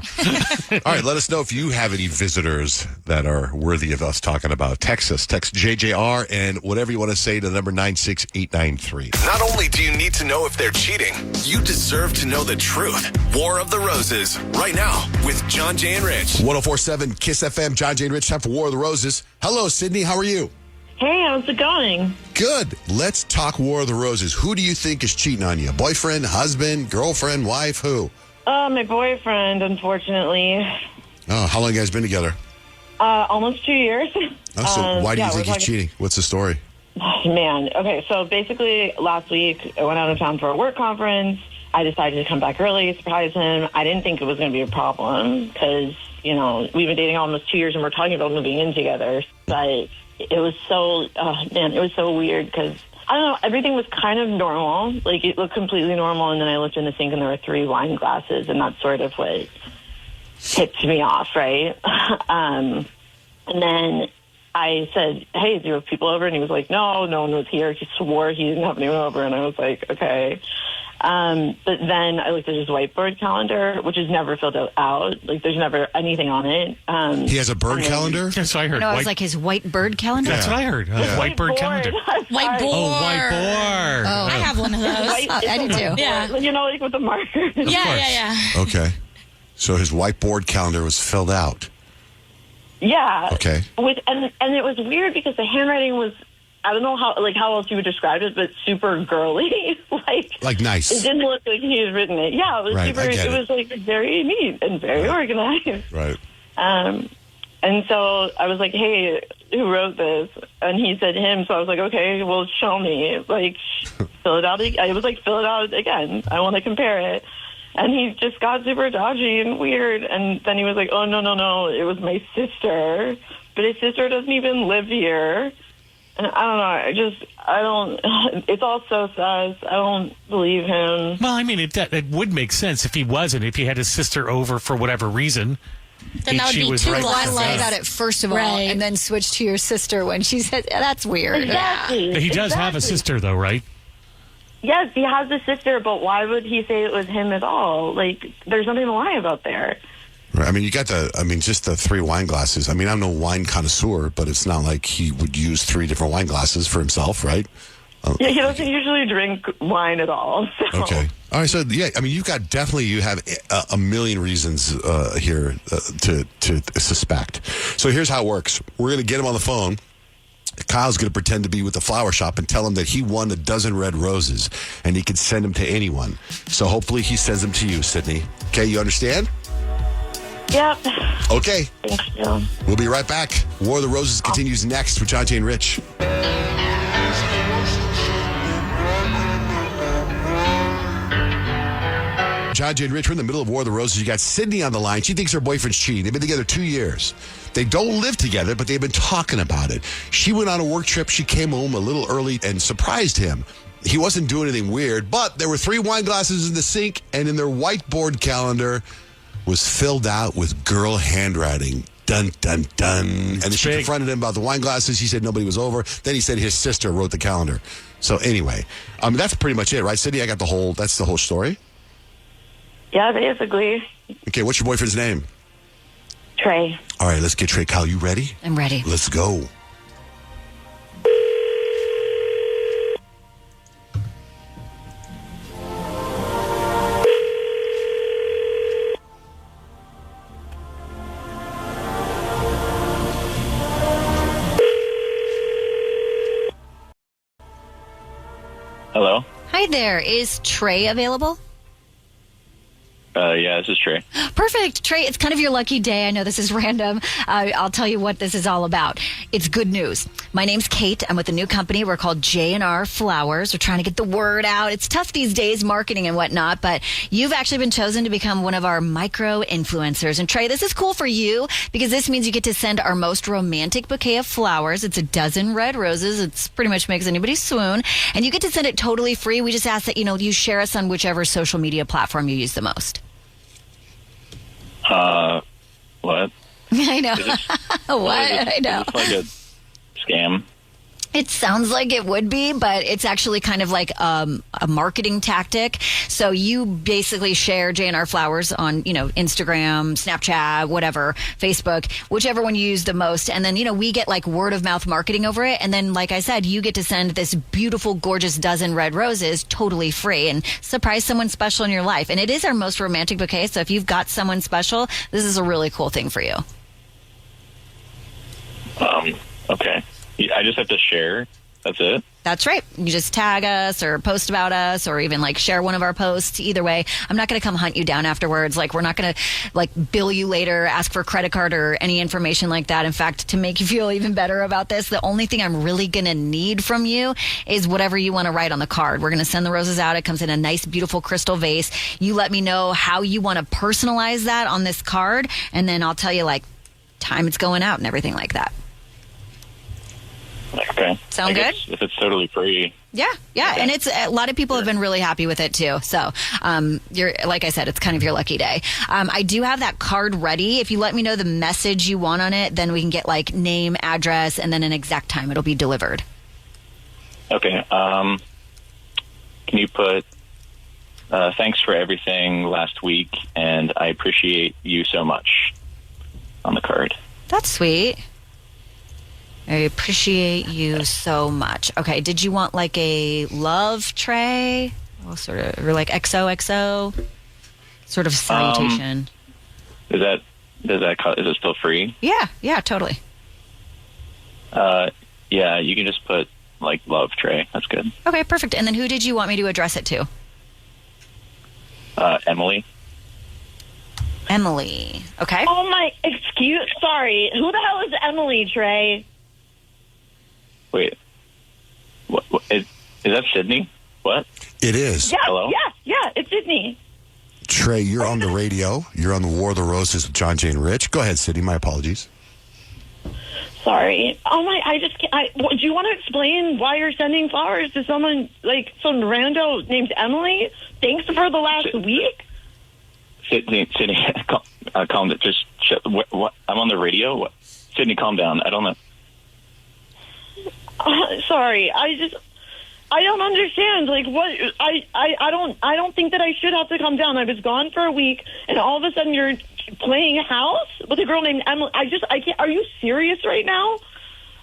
[SPEAKER 3] All right, let us know if you have any visitors that are worthy of us talking about. Text us. Text JJR and whatever you want to say to the number 96893.
[SPEAKER 9] Not only do you need to know if they're cheating, you deserve to know the truth. War of the Roses, right now with Johnjay and Rich.
[SPEAKER 3] 104.7 Kiss FM, Johnjay and Rich, time for War of the Roses. Hello, Sydney. How are you?
[SPEAKER 12] Hey, how's it going?
[SPEAKER 3] Good. Let's talk War of the Roses. Who do you think is cheating on you? Boyfriend, husband, girlfriend, wife, who?
[SPEAKER 12] My boyfriend, unfortunately.
[SPEAKER 3] Oh, how long you guys been together?
[SPEAKER 12] Almost 2 years.
[SPEAKER 3] Oh, so why do you think he's cheating? What's the story?
[SPEAKER 12] Man, okay, so basically last week I went out of town for a work conference. I decided to come back early, surprise him. I didn't think it was going to be a problem because, you know, we've been dating almost 2 years and we're talking about moving in together. But it was it was so weird because, I don't know, everything was kind of normal. Like, it looked completely normal, and then I looked in the sink and there were 3 wine glasses, and that's sort of what tipped me off, right? And then I said, hey, do you have people over? And he was like, no one was here. He swore he didn't have anyone over, and I was like, okay. But then I looked at his whiteboard calendar, which is never filled out. Like, there's never anything on it.
[SPEAKER 3] He has a bird calendar?
[SPEAKER 7] That's what I heard.
[SPEAKER 8] No, it was like his white bird calendar?
[SPEAKER 7] That's what I heard. White bird calendar.
[SPEAKER 5] White board.
[SPEAKER 7] Oh, white board.
[SPEAKER 5] Oh, I have one of those.
[SPEAKER 8] I do too.
[SPEAKER 12] Yeah. You know, like with the marker.
[SPEAKER 5] Yeah.
[SPEAKER 3] Okay. So his whiteboard calendar was filled out.
[SPEAKER 12] Yeah.
[SPEAKER 3] Okay.
[SPEAKER 12] And it was weird because the handwriting was I don't know how else you would describe it, but super girly.
[SPEAKER 3] like nice.
[SPEAKER 12] It didn't look like he had written it. Yeah, it was
[SPEAKER 3] Right,
[SPEAKER 12] super.
[SPEAKER 3] I get
[SPEAKER 12] It was like very neat and very organized.
[SPEAKER 3] Right.
[SPEAKER 12] And so I was like, hey, who wrote this? And he said him. So I was like, okay, well, show me. Like, fill it out. I was like, fill it out again. I want to compare it. And he just got super dodgy and weird. And then he was like, oh, no, it was my sister. But his sister doesn't even live here. And I don't know. It's all so sus. I don't believe him.
[SPEAKER 7] Well, I mean, it would make sense if he wasn't, if he had his sister over for whatever reason.
[SPEAKER 5] Then that would be too
[SPEAKER 8] Why lie about it first of all, and then switch to your sister when she said, that's weird.
[SPEAKER 12] Exactly.
[SPEAKER 7] But he does have a sister, though, right?
[SPEAKER 12] Yes, he has a sister, but why would he say it was him at all? Like, there's nothing to lie about there.
[SPEAKER 3] Right. I mean, you got just the 3 wine glasses. I mean, I'm no wine connoisseur, but it's not like he would use 3 different wine glasses for himself, right?
[SPEAKER 12] Yeah, he doesn't usually drink wine at all. So.
[SPEAKER 3] Okay. All right. So, yeah, I mean, you have a million reasons here to suspect. So here's how it works. We're going to get him on the phone. Kyle's going to pretend to be with the flower shop and tell him that he won a dozen red roses and he can send them to anyone. So hopefully he sends them to you, Sydney. Okay, you understand?
[SPEAKER 12] Yep.
[SPEAKER 3] Okay.
[SPEAKER 12] Thank you.
[SPEAKER 3] We'll be right back. War of the Roses continues next with Johnjay and Rich. Johnjay and Rich, we're in the middle of War of the Roses. You got Sydney on the line. She thinks her boyfriend's cheating. They've been together 2 years. They don't live together, but they've been talking about it. She went on a work trip. She came home a little early and surprised him. He wasn't doing anything weird, but there were 3 wine glasses in the sink, and in their whiteboard calendar was filled out with girl handwriting. Dun, dun, dun. And then she confronted him about the wine glasses. He said nobody was over. Then he said his sister wrote the calendar. So anyway, that's pretty much it, right, Sydney? That's the whole story?
[SPEAKER 12] Yeah, basically.
[SPEAKER 3] Okay, what's your boyfriend's name?
[SPEAKER 12] Trey.
[SPEAKER 3] All right, let's get Trey. Kyle, you ready?
[SPEAKER 8] I'm ready.
[SPEAKER 3] Let's go.
[SPEAKER 11] Hello?
[SPEAKER 8] Hi there. Is Trey available?
[SPEAKER 11] Yeah, this is Trey.
[SPEAKER 8] Perfect. Trey, it's kind of your lucky day. I know this is random. I'll tell you what this is all about. It's good news. My name's Kate. I'm with a new company. We're called J&R Flowers. We're trying to get the word out. It's tough these days, marketing and whatnot, but you've actually been chosen to become one of our micro-influencers. And Trey, this is cool for you because this means you get to send our most romantic bouquet of flowers. It's a dozen red roses. It's pretty much makes anybody swoon. And you get to send it totally free. We just ask that, you share us on whichever social media platform you use the most.
[SPEAKER 11] What?
[SPEAKER 8] I know. What? I know.
[SPEAKER 11] Is this like a scam?
[SPEAKER 8] It sounds like it would be, but it's actually kind of like a marketing tactic. So you basically share J&R Flowers on, Instagram, Snapchat, whatever, Facebook, whichever one you use the most. And then, we get like word of mouth marketing over it. And then, like I said, you get to send this beautiful, gorgeous dozen red roses totally free and surprise someone special in your life. And it is our most romantic bouquet. So if you've got someone special, this is a really cool thing for you.
[SPEAKER 11] Okay. I just have to share. That's it?
[SPEAKER 8] That's right. You just tag us or post about us or even like share one of our posts. Either way, I'm not going to come hunt you down afterwards. Like, we're not going to bill you later, ask for a credit card or any information like that. In fact, to make you feel even better about this, the only thing I'm really going to need from you is whatever you want to write on the card. We're going to send the roses out. It comes in a nice, beautiful crystal vase. You let me know how you want to personalize that on this card. And then I'll tell you time it's going out and everything like that.
[SPEAKER 11] Okay.
[SPEAKER 8] Sound good?
[SPEAKER 11] If it's totally free.
[SPEAKER 8] Yeah. Okay. And it's a lot of people have been really happy with it too. So, you're like I said, it's kind of your lucky day. I do have that card ready. If you let me know the message you want on it, then we can get name, address, and then an exact time it'll be delivered.
[SPEAKER 11] Okay. Can you put thanks for everything last week, and I appreciate you so much on the card?
[SPEAKER 8] That's sweet. I appreciate you so much. Okay, did you want a love tray? Well, sort of, or XOXO sort of salutation.
[SPEAKER 11] Is it still free?
[SPEAKER 8] Yeah, totally.
[SPEAKER 11] Yeah, you can just put like love, Trey. That's good.
[SPEAKER 8] Okay, perfect. And then who did you want me to address it to?
[SPEAKER 11] Emily.
[SPEAKER 8] Emily. Okay.
[SPEAKER 12] Oh, sorry. Who the hell is Emily, Trey?
[SPEAKER 11] Wait. What is that Sydney? What?
[SPEAKER 3] It is.
[SPEAKER 12] Yeah,
[SPEAKER 11] Hello?
[SPEAKER 12] yeah, it's Sydney.
[SPEAKER 3] Trey, you're on the radio. You're on the War of the Roses with Johnjay and Rich. Go ahead, Sydney. My apologies.
[SPEAKER 12] Sorry. Oh, do you want to explain why you're sending flowers to someone, like some rando named Emily? Thanks for the last week?
[SPEAKER 11] Sydney, calm down. Just what? I'm on the radio. What? Sydney, calm down. I don't know.
[SPEAKER 12] Sorry. I don't understand. Like, what? I don't think that I should have to come down. I was gone for a week, and all of a sudden you're playing house with a girl named Emily. I can't. Are you serious right now?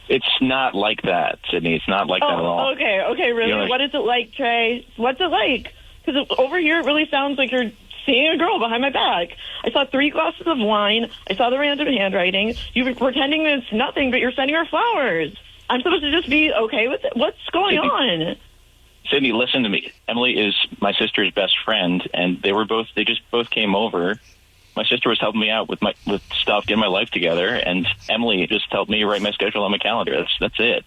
[SPEAKER 11] It's not like that, Sydney. It's not like that at all.
[SPEAKER 12] Okay, really? You know, what is it like, Trey? What's it like? Because over here it really sounds like you're seeing a girl behind my back. I saw 3 glasses of wine. I saw the random handwriting. You've been pretending that it's nothing, but you're sending her flowers. I'm supposed to just be okay with it? What's going on?
[SPEAKER 11] Sydney, listen to me. Emily is my sister's best friend, and they just both came over. My sister was helping me out with stuff, getting my life together, and Emily just helped me write my schedule on my calendar. That's it.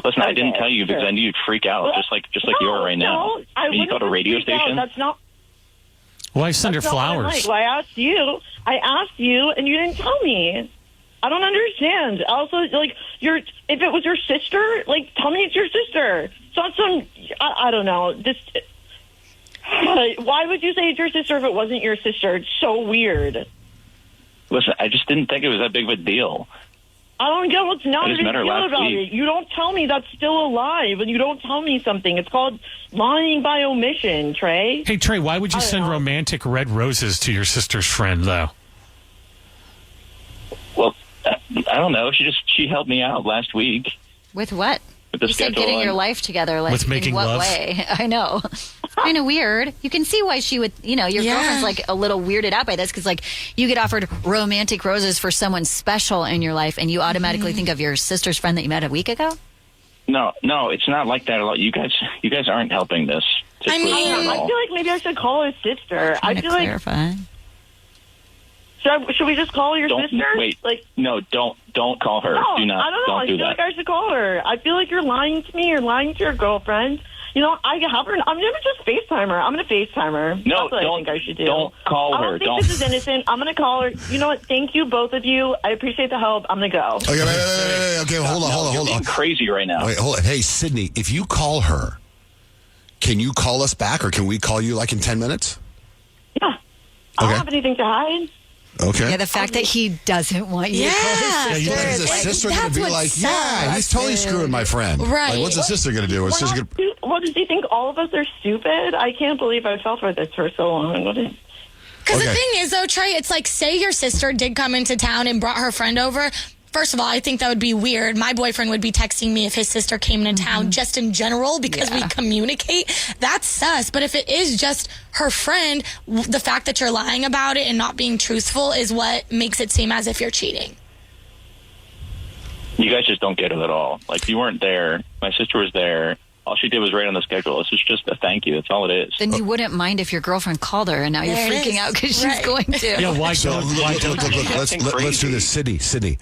[SPEAKER 11] Listen, I didn't tell you because I knew you'd freak out, just like you are right now.
[SPEAKER 12] I
[SPEAKER 11] mean, you called a radio station.
[SPEAKER 12] That's not.
[SPEAKER 7] Why send her flowers?
[SPEAKER 12] Well, I asked you, and you didn't tell me. I don't understand. Also, like, if it was your sister, like, tell me it's your sister. It's not I don't know. Just, why would you say it's your sister if it wasn't your sister? It's so weird.
[SPEAKER 11] Listen, I just didn't think it was that big of a deal.
[SPEAKER 12] I don't get what's not a big deal about
[SPEAKER 11] week.
[SPEAKER 12] it. You don't tell me that's still a lie, but you don't tell me something. It's called lying by omission, Trey.
[SPEAKER 7] Hey, Trey, why would you send romantic red roses to your sister's friend, though?
[SPEAKER 11] Well, I don't know. She helped me out last week.
[SPEAKER 8] With what?
[SPEAKER 11] With the
[SPEAKER 8] you said getting your life together. Like,
[SPEAKER 7] with making
[SPEAKER 8] in what
[SPEAKER 7] love?
[SPEAKER 8] way? I know. It's kind of weird. You can see why she would, your girlfriend's like a little weirded out by this because, like, you get offered romantic roses for someone special in your life and you automatically think of your sister's friend that you met a week ago?
[SPEAKER 11] No, it's not like that at all. You guys aren't helping this.
[SPEAKER 12] I feel like maybe I should call her sister. I feel
[SPEAKER 8] clarify.
[SPEAKER 12] Should we just call your sister?
[SPEAKER 11] Wait, no, don't call her.
[SPEAKER 12] No,
[SPEAKER 11] do not.
[SPEAKER 12] I don't know. I feel like I should call her. I feel like you're lying to me. You're lying to your girlfriend. You know, I have her. I'm going to just FaceTime her. I'm going to FaceTime her.
[SPEAKER 11] No,
[SPEAKER 12] That's what I think I should do.
[SPEAKER 11] Don't call her.
[SPEAKER 12] I don't think this is innocent. I'm going to call her. You know what? Thank you, both of you. I appreciate the help. I'm going to go.
[SPEAKER 3] Okay, okay, hold on.
[SPEAKER 11] You're being crazy right now.
[SPEAKER 3] Wait, hold on. Hey, Sydney, if you call her, can you call us back or can we call you like in 10 minutes?
[SPEAKER 12] Yeah. I don't have anything to hide.
[SPEAKER 3] Okay.
[SPEAKER 8] Yeah, the fact that he doesn't want you to call his sister.
[SPEAKER 3] Is his sister going to be like, he's totally screwing my friend.
[SPEAKER 5] Right.
[SPEAKER 3] Like, what's the sister going to do?
[SPEAKER 12] Well, does he think all of us are stupid? I can't believe I fell for this for so long.
[SPEAKER 5] Because the thing is, though, Trey, it's like, say your sister did come into town and brought her friend over. First of all, I think that would be weird. My boyfriend would be texting me if his sister came into town just in general because we communicate. That's sus. But if it is just her friend, the fact that you're lying about it and not being truthful is what makes it seem as if you're cheating.
[SPEAKER 11] You guys just don't get it at all. Like, you weren't there. My sister was there. All she did was write on the schedule. This is just a thank you. That's all it is.
[SPEAKER 8] Then you wouldn't mind if your girlfriend called her, and now you're freaking out because she's going to.
[SPEAKER 7] Yeah, why
[SPEAKER 3] so,
[SPEAKER 7] don't?
[SPEAKER 3] Let's do this. Sydney.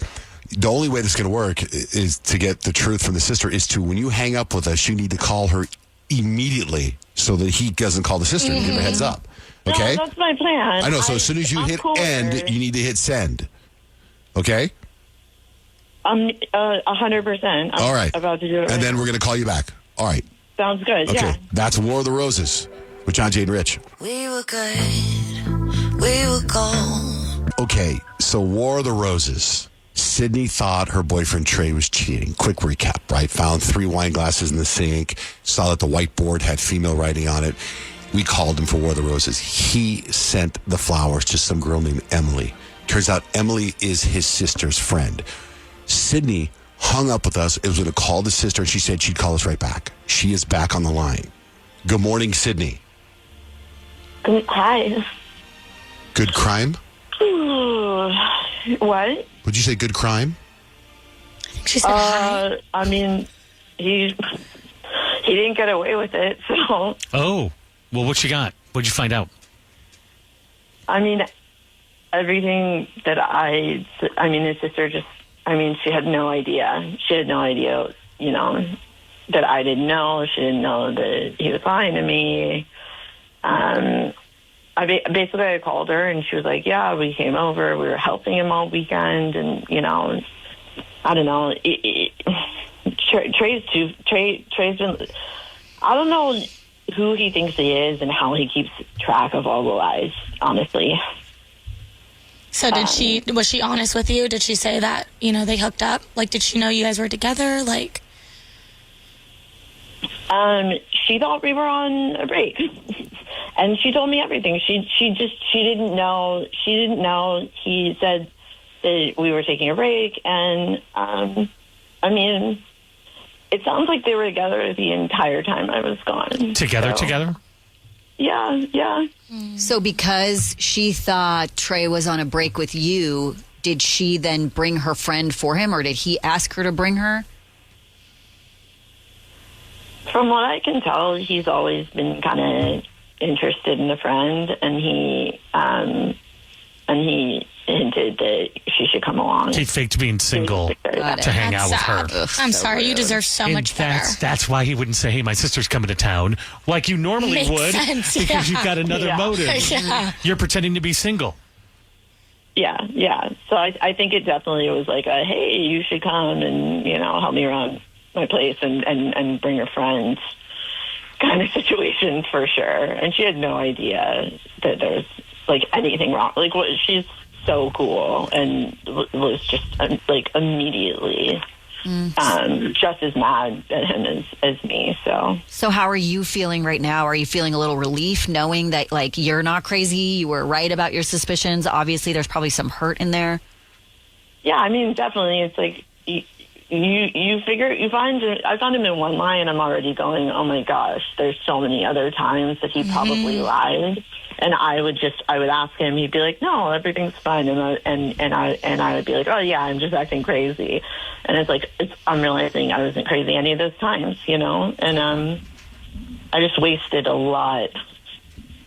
[SPEAKER 3] The only way this is going to work is to get the truth from the sister is to, when you hang up with us, you need to call her immediately so that he doesn't call the sister and give a heads up. Okay?
[SPEAKER 12] No, that's my plan.
[SPEAKER 3] I know. So as soon as you hit end, you need to hit send. Okay?
[SPEAKER 12] 100%.
[SPEAKER 3] All right.
[SPEAKER 12] About to do it.
[SPEAKER 3] And then we're going to call you back. All right.
[SPEAKER 12] Sounds good.
[SPEAKER 3] Okay.
[SPEAKER 12] Yeah.
[SPEAKER 3] That's War of the Roses with Johnjay and Rich.
[SPEAKER 13] We were good. We were gold.
[SPEAKER 3] Okay. So War of the Roses. Sydney thought her boyfriend Trey was cheating. Quick recap, right? Found 3 wine glasses in the sink. Saw that the whiteboard had female writing on it. We called him for War of the Roses. He sent the flowers to some girl named Emily. Turns out Emily is his sister's friend. Sydney hung up with us. It was going to call the sister, and she said she'd call us right back. She is back on the line. Good morning, Sydney.
[SPEAKER 12] Hi.
[SPEAKER 3] Good crime?
[SPEAKER 12] What?
[SPEAKER 3] Would you say good crime?
[SPEAKER 5] She said hi.
[SPEAKER 12] I mean, he didn't get away with it. So.
[SPEAKER 7] Oh, well, what you got? What'd you find out?
[SPEAKER 12] I mean, everything that his sister just, she had no idea. She had no idea, that I didn't know. She didn't know that he was lying to me. I called her and she was like, yeah, we came over. We were helping him all weekend. And, I don't know. Trey's been, I don't know who he thinks he is and how he keeps track of all the lies, honestly.
[SPEAKER 5] So was she honest with you? Did she say that, they hooked up? Like, did she know you guys were together? Like,
[SPEAKER 12] she thought we were on a break and she told me everything. She didn't know. She didn't know. He said that we were taking a break. And, it sounds like they were together the entire time I was gone.
[SPEAKER 7] Together?
[SPEAKER 12] Yeah.
[SPEAKER 8] So because she thought Trey was on a break with you, did she then bring her friend for him, or did he ask her to bring her?
[SPEAKER 12] From what I can tell, he's always been kind of interested in a friend, and he hinted that she should come along.
[SPEAKER 7] He faked being single to hang out with her.
[SPEAKER 5] I'm sorry, you deserve so much better.
[SPEAKER 7] That's why he wouldn't say, hey, my sister's coming to town, like you normally
[SPEAKER 5] Makes
[SPEAKER 7] would,
[SPEAKER 5] sense,
[SPEAKER 7] because you've got another motive.
[SPEAKER 5] Yeah.
[SPEAKER 7] You're pretending to be single.
[SPEAKER 12] Yeah. So I think it definitely was like a, hey, you should come and, help me around my place and bring your friends kind of situation for sure. And she had no idea that there was like anything wrong. Like, she's so cool and was just like immediately just as mad at him as me. So
[SPEAKER 8] how are you feeling right now? Are you feeling a little relief knowing that like you're not crazy? You were right about your suspicions. Obviously, there's probably some hurt in there.
[SPEAKER 12] Yeah, definitely. It's like I found him in one lie, and I'm already going, oh my gosh, there's so many other times that he probably lied. And I would ask him, he'd be like, no, everything's fine. And I would be like, oh yeah, I'm just acting crazy. And it's like, I'm realizing I wasn't crazy any of those times, and I just wasted a lot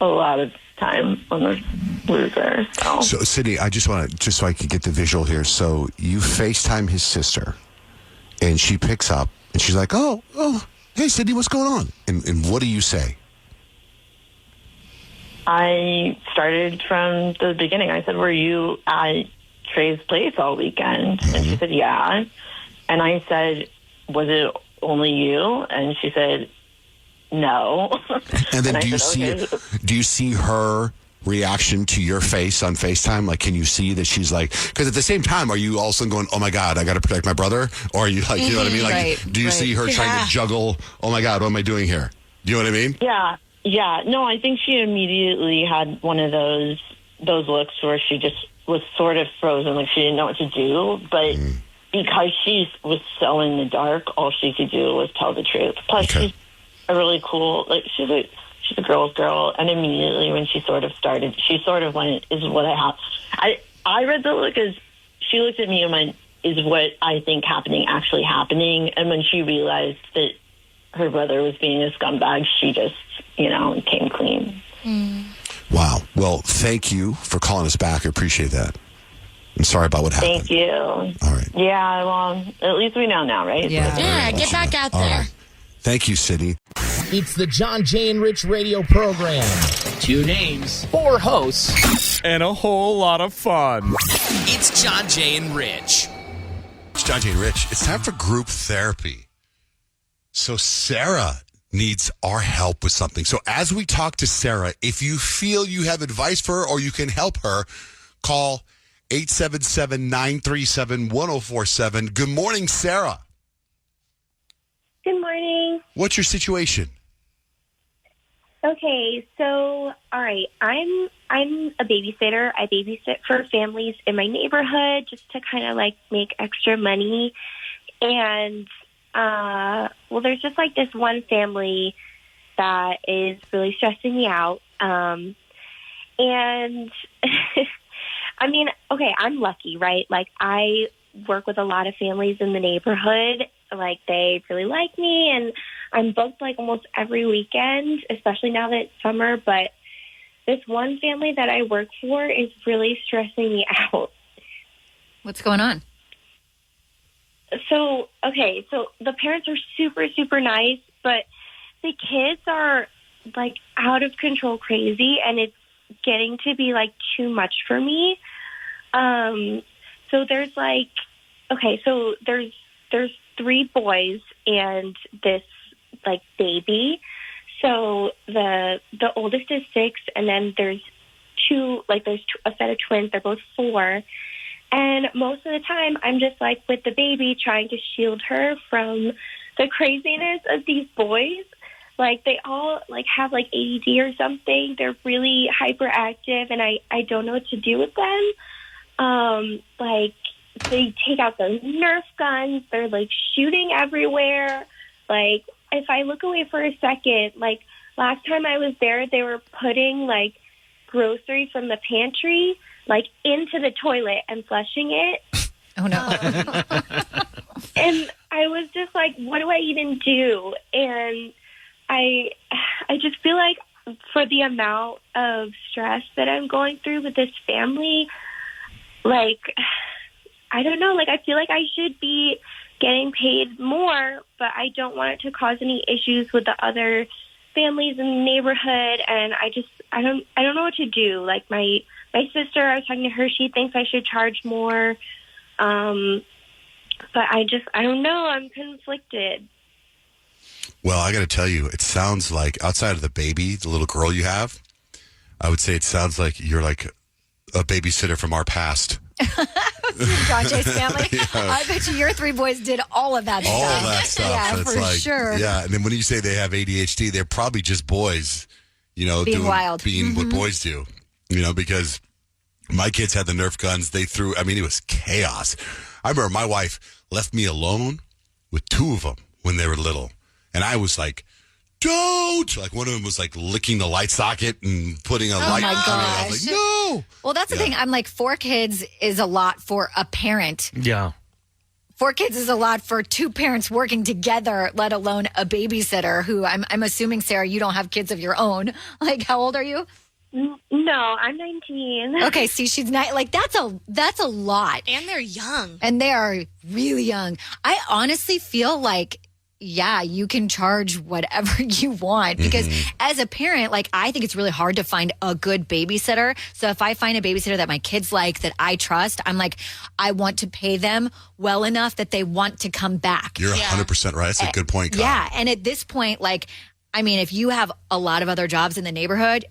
[SPEAKER 12] of time on the loser.
[SPEAKER 3] So Sydney, I just want to, just so I can get the visual here. So you FaceTime his sister and she picks up and she's like, oh, hey Sydney, what's going on? And what do you say?
[SPEAKER 12] I started from the beginning. I said, were you at Trey's place all weekend? And she said, yeah. And I said, was it only you? And she said, no.
[SPEAKER 3] And then do you see her reaction to your face on FaceTime? Like, can you see that she's like, because at the same time, are you also going, oh my God, I got to protect my brother? Or are you like, you know what I mean? Like, do you see her trying to juggle, oh my God, what am I doing here? Do you know what I mean?
[SPEAKER 12] Yeah. No, I think she immediately had one of those looks where she just was sort of frozen, like she didn't know what to do. But because she was so in the dark, all she could do was tell the truth. Plus, she's a really cool, like, she's a girl's girl. And immediately when she sort of started, she sort of went, is what I have. I read the look as, she looked at me and went, is what I think actually happening? And when she realized that her brother was being a scumbag, she just, came clean.
[SPEAKER 3] Wow. Well, thank you for calling us back. I appreciate that. I'm sorry about what happened.
[SPEAKER 12] Thank you.
[SPEAKER 3] All right.
[SPEAKER 12] Yeah, well, at least we know now, right?
[SPEAKER 5] Yeah, get back out there.
[SPEAKER 3] Right. Thank you, Sydney.
[SPEAKER 14] It's the Johnjay and Rich radio program. 2 names, 4 hosts,
[SPEAKER 6] and a whole lot of fun.
[SPEAKER 14] It's Johnjay and Rich.
[SPEAKER 3] It's Johnjay and Rich. It's time for group therapy. So Sarah needs our help with something. So as we talk to Sarah, if you feel you have advice for her or you can help her, call 877-937-1047. Good morning, Sarah.
[SPEAKER 15] Good morning.
[SPEAKER 3] What's your situation?
[SPEAKER 15] Okay, so all right, I'm a babysitter. I babysit for families in my neighborhood just to kind of like make extra money. And well, there's just like this one family that is really stressing me out. And I mean, okay, I'm lucky, right? Like I work with a lot of families in the neighborhood like they really like me, and I'm booked like almost every weekend, especially now that it's summer. But this one family that I work for is really stressing me out.
[SPEAKER 8] What's going on?
[SPEAKER 15] So the parents are super, super nice, but the kids are like out of control crazy, and it's getting to be like too much for me. So there's like, so there's 3 boys and this like baby. So the oldest is 6, and then there's a set of twins. They're both 4. And most of the time I'm just like with the baby trying to shield her from the craziness of these boys. Like they all like have like ADD or something. They're really hyperactive, and I don't know what to do with them. Like they take out the Nerf guns. They're like shooting everywhere. Like if I look away for a second, like last time I was there, they were putting like grocery from the pantry like into the toilet and flushing it.
[SPEAKER 8] Oh no.
[SPEAKER 15] And I was just like, what do I even do? And I just feel like for the amount of stress that I'm going through with this family, like, I don't know, like I feel like I should be getting paid more, but I don't want it to cause any issues with the other families in the neighborhood. And I don't know what to do. Like my sister, I was talking to her, she thinks I should charge more. But I don't know. I'm conflicted.
[SPEAKER 3] Well, I got to tell you, it sounds like outside of the baby, the little girl you have, I would say it sounds like you're like a babysitter from our past.
[SPEAKER 8] Johnjay's family. Yeah. I bet you your 3 boys did all of that stuff.
[SPEAKER 3] All of that stuff.
[SPEAKER 8] Yeah,
[SPEAKER 3] so it's
[SPEAKER 8] for
[SPEAKER 3] like,
[SPEAKER 8] sure.
[SPEAKER 3] Yeah, and then when you say they have ADHD, they're probably just boys,
[SPEAKER 8] being wild.
[SPEAKER 3] Being what boys do, because my kids had the Nerf guns. They threw, it was chaos. I remember my wife left me alone with 2 of them when they were little. And I was like, don't! Like one of them was like licking the light socket and putting a light.
[SPEAKER 8] My gosh.
[SPEAKER 3] I was like, no!
[SPEAKER 8] Well, that's the thing. I'm like, 4 kids is a lot for a parent.
[SPEAKER 7] Yeah.
[SPEAKER 8] 4 kids is a lot for 2 parents working together, let alone a babysitter who I'm assuming, Sarah, you don't have kids of your own. Like, how old are you?
[SPEAKER 15] No, I'm 19.
[SPEAKER 8] Okay, see, she's not like that's a lot.
[SPEAKER 5] And they're young.
[SPEAKER 8] And they are really young. I honestly feel like you can charge whatever you want because as a parent, like I think it's really hard to find a good babysitter. So if I find a babysitter that my kids like, that I trust, I'm like, I want to pay them well enough that they want to come back.
[SPEAKER 3] You're 100% right. That's a good point, Kyle.
[SPEAKER 8] Yeah. And at this point, like, if you have a lot of other jobs in the neighborhood,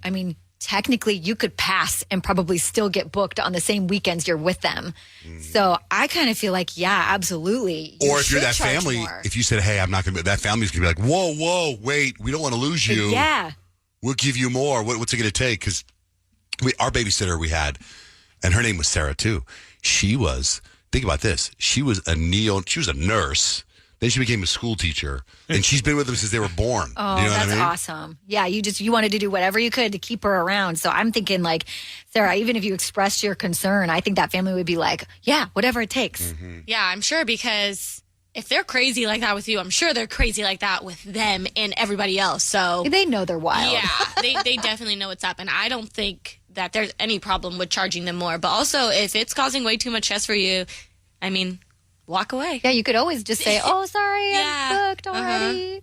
[SPEAKER 8] technically you could pass and probably still get booked on the same weekends you're with them. So I kind of feel like, absolutely.
[SPEAKER 3] Or if you're that family, if you said, hey, I'm not going to be, that family's going to be like, whoa, wait, we don't want to lose you.
[SPEAKER 8] Yeah.
[SPEAKER 3] We'll give you more. What's it going to take? Because our babysitter we had, and her name was Sarah too. She was, think about this. She was a nurse. Then she became a school teacher, and she's been with them since they were born.
[SPEAKER 8] Oh,
[SPEAKER 3] you know
[SPEAKER 8] that's
[SPEAKER 3] what I mean?
[SPEAKER 8] awesome. Yeah, you wanted to do whatever you could to keep her around. So I'm thinking, like, Sarah, even if you expressed your concern, I think that family would be like, yeah, whatever it takes.
[SPEAKER 5] Yeah, I'm sure, because if they're crazy like that with you, I'm sure they're crazy like that with them and everybody else. So
[SPEAKER 8] they know they're wild.
[SPEAKER 5] Yeah, they definitely know what's up, and I don't think that there's any problem with charging them more. But also, if it's causing way too much stress for you, walk away.
[SPEAKER 8] Yeah, you could always just say, oh, sorry, I'm booked already.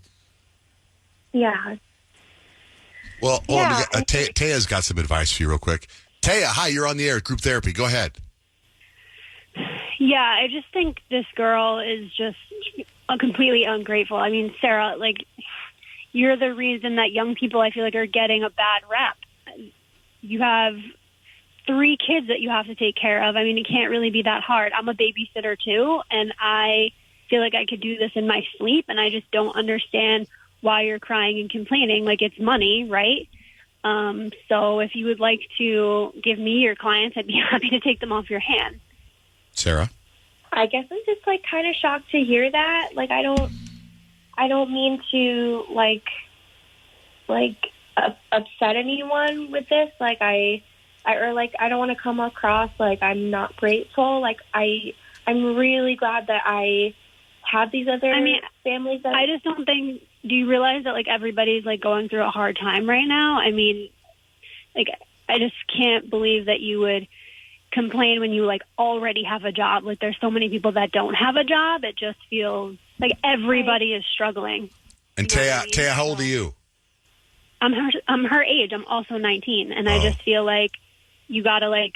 [SPEAKER 15] Yeah.
[SPEAKER 3] Well, Taya's got some advice for you real quick. Taya, hi, you're on the air, group therapy. Go ahead.
[SPEAKER 16] Yeah, I just think this girl is just completely ungrateful. Sarah, like, you're the reason that young people, I feel like, are getting a bad rap. You have 3 kids that you have to take care of. It can't really be that hard. I'm a babysitter too, and I feel like I could do this in my sleep, and I just don't understand why you're crying and complaining. Like, it's money, right? So if you would like to give me your clients, I'd be happy to take them off your hand.
[SPEAKER 3] Sarah?
[SPEAKER 15] I guess I'm just like kind of shocked to hear that. Like, I don't mean to like upset anyone with this. Like, I don't want to come across like I'm not grateful. Like, I'm really glad that I have these other families that...
[SPEAKER 16] I just don't think... Do you realize that, like, everybody's, like, going through a hard time right now? I mean, like, I just can't believe that you would complain when you, like, already have a job. Like, there's so many people that don't have a job. It just feels like everybody is struggling.
[SPEAKER 3] And Taya, how old are you?
[SPEAKER 16] I'm her age. I'm also 19. And I just feel like you got to, like,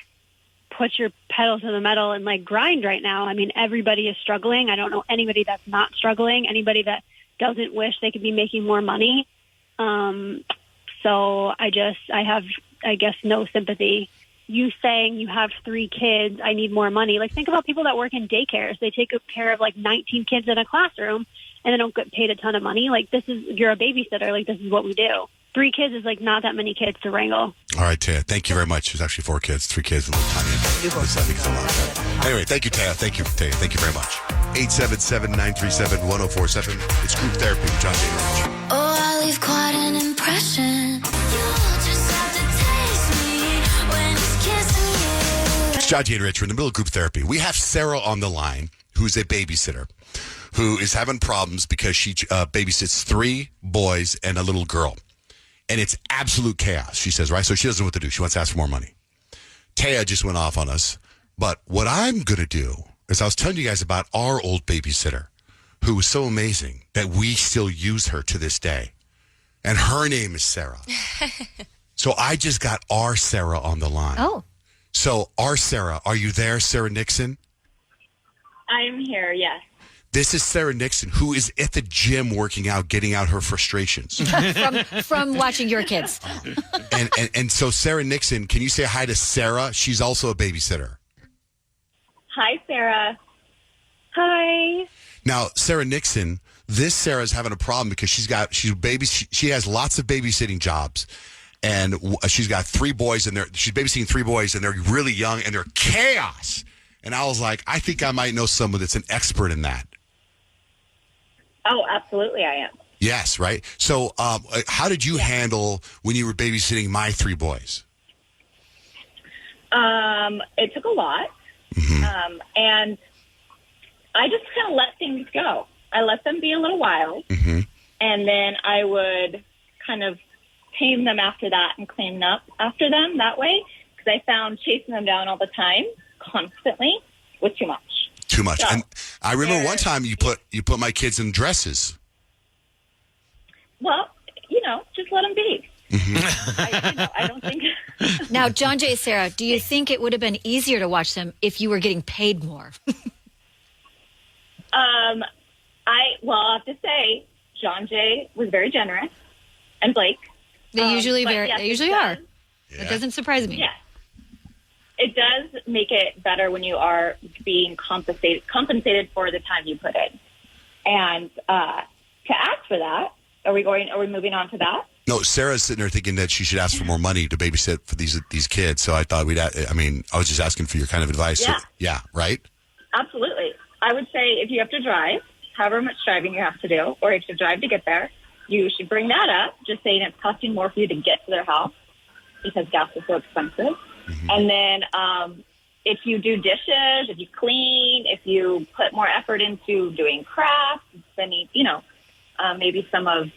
[SPEAKER 16] put your pedal to the metal and, like, grind right now. I mean, everybody is struggling. I don't know anybody that's not struggling, anybody that doesn't wish they could be making more money. So I have, I guess, no sympathy. You saying you have 3 kids, I need more money. Like, think about people that work in daycares. They take care of, like, 19 kids in a classroom, and they don't get paid a ton of money. Like, you're a babysitter. Like, this is what we do. 3 kids is, like, not that many kids to wrangle.
[SPEAKER 3] All right, Taya, thank you very much. There's actually 4 kids, 3 kids, a little tiny. Anyway, thank you, Taya. Thank you, Taya. Thank you very much. 877-937-1047. It's group therapy with Johnjay and Rich.
[SPEAKER 13] Oh, I leave quite an impression. You'll just have to taste me when he's kissing you.
[SPEAKER 3] It's Johnjay and Rich. We're in the middle of group therapy. We have Sarah on the line, who's a babysitter, who is having problems because she babysits 3 boys and a little girl. And it's absolute chaos, she says, right? So she doesn't know what to do. She wants to ask for more money. Taya just went off on us. But what I'm going to do is I was telling you guys about our old babysitter who was so amazing that we still use her to this day. And her name is Sarah. So I just got our Sarah on the line.
[SPEAKER 8] Oh.
[SPEAKER 3] So our Sarah, are you there, Sarah Nixon?
[SPEAKER 15] I'm here, yes.
[SPEAKER 3] This is Sarah Nixon, who is at the gym working out, getting out her frustrations.
[SPEAKER 8] from watching your kids.
[SPEAKER 3] And so Sarah Nixon, can you say hi to Sarah? She's also a babysitter.
[SPEAKER 15] Hi, Sarah. Hi.
[SPEAKER 3] Now, Sarah Nixon, this Sarah's having a problem because she has lots of babysitting jobs. And she's got 3 boys, and she's babysitting 3 boys, and they're really young, and they're chaos. And I was like, I think I might know someone that's an expert in that.
[SPEAKER 15] Oh, absolutely I am.
[SPEAKER 3] Yes, right? So how did you handle when you were babysitting my 3 boys?
[SPEAKER 15] It took a lot.
[SPEAKER 3] Mm-hmm.
[SPEAKER 15] And I just kind of let things go. I let them be a little wild.
[SPEAKER 3] Mm-hmm.
[SPEAKER 15] And then I would kind of tame them after that and clean up after them that way. Because I found chasing them down all the time, constantly, was too much.
[SPEAKER 3] Too much.
[SPEAKER 15] So,
[SPEAKER 3] and I remember one time you put my kids in dresses.
[SPEAKER 15] Well, just let them be. Mm-hmm. I don't think...
[SPEAKER 8] Now, Johnjay, Sarah, do you think it would have been easier to watch them if you were getting paid more?
[SPEAKER 15] I'll have to say, Johnjay was very generous, and Blake.
[SPEAKER 8] They usually are.
[SPEAKER 3] Yeah.
[SPEAKER 8] It doesn't surprise me.
[SPEAKER 15] Yeah. It does make it better when you are being compensated for the time you put in. And to ask for that, are we moving on to that?
[SPEAKER 3] No, Sarah's sitting there thinking that she should ask for more money to babysit for these kids. So I thought I was just asking for your kind of advice.
[SPEAKER 15] Yeah.
[SPEAKER 3] So, yeah, right?
[SPEAKER 15] Absolutely. I would say if you have to drive, however much driving you have to do, or if you drive to get there, you should bring that up, just saying it's costing more for you to get to their house because gas is so expensive. Mm-hmm. And then if you do dishes, if you clean, if you put more effort into doing crafts, spending, maybe some of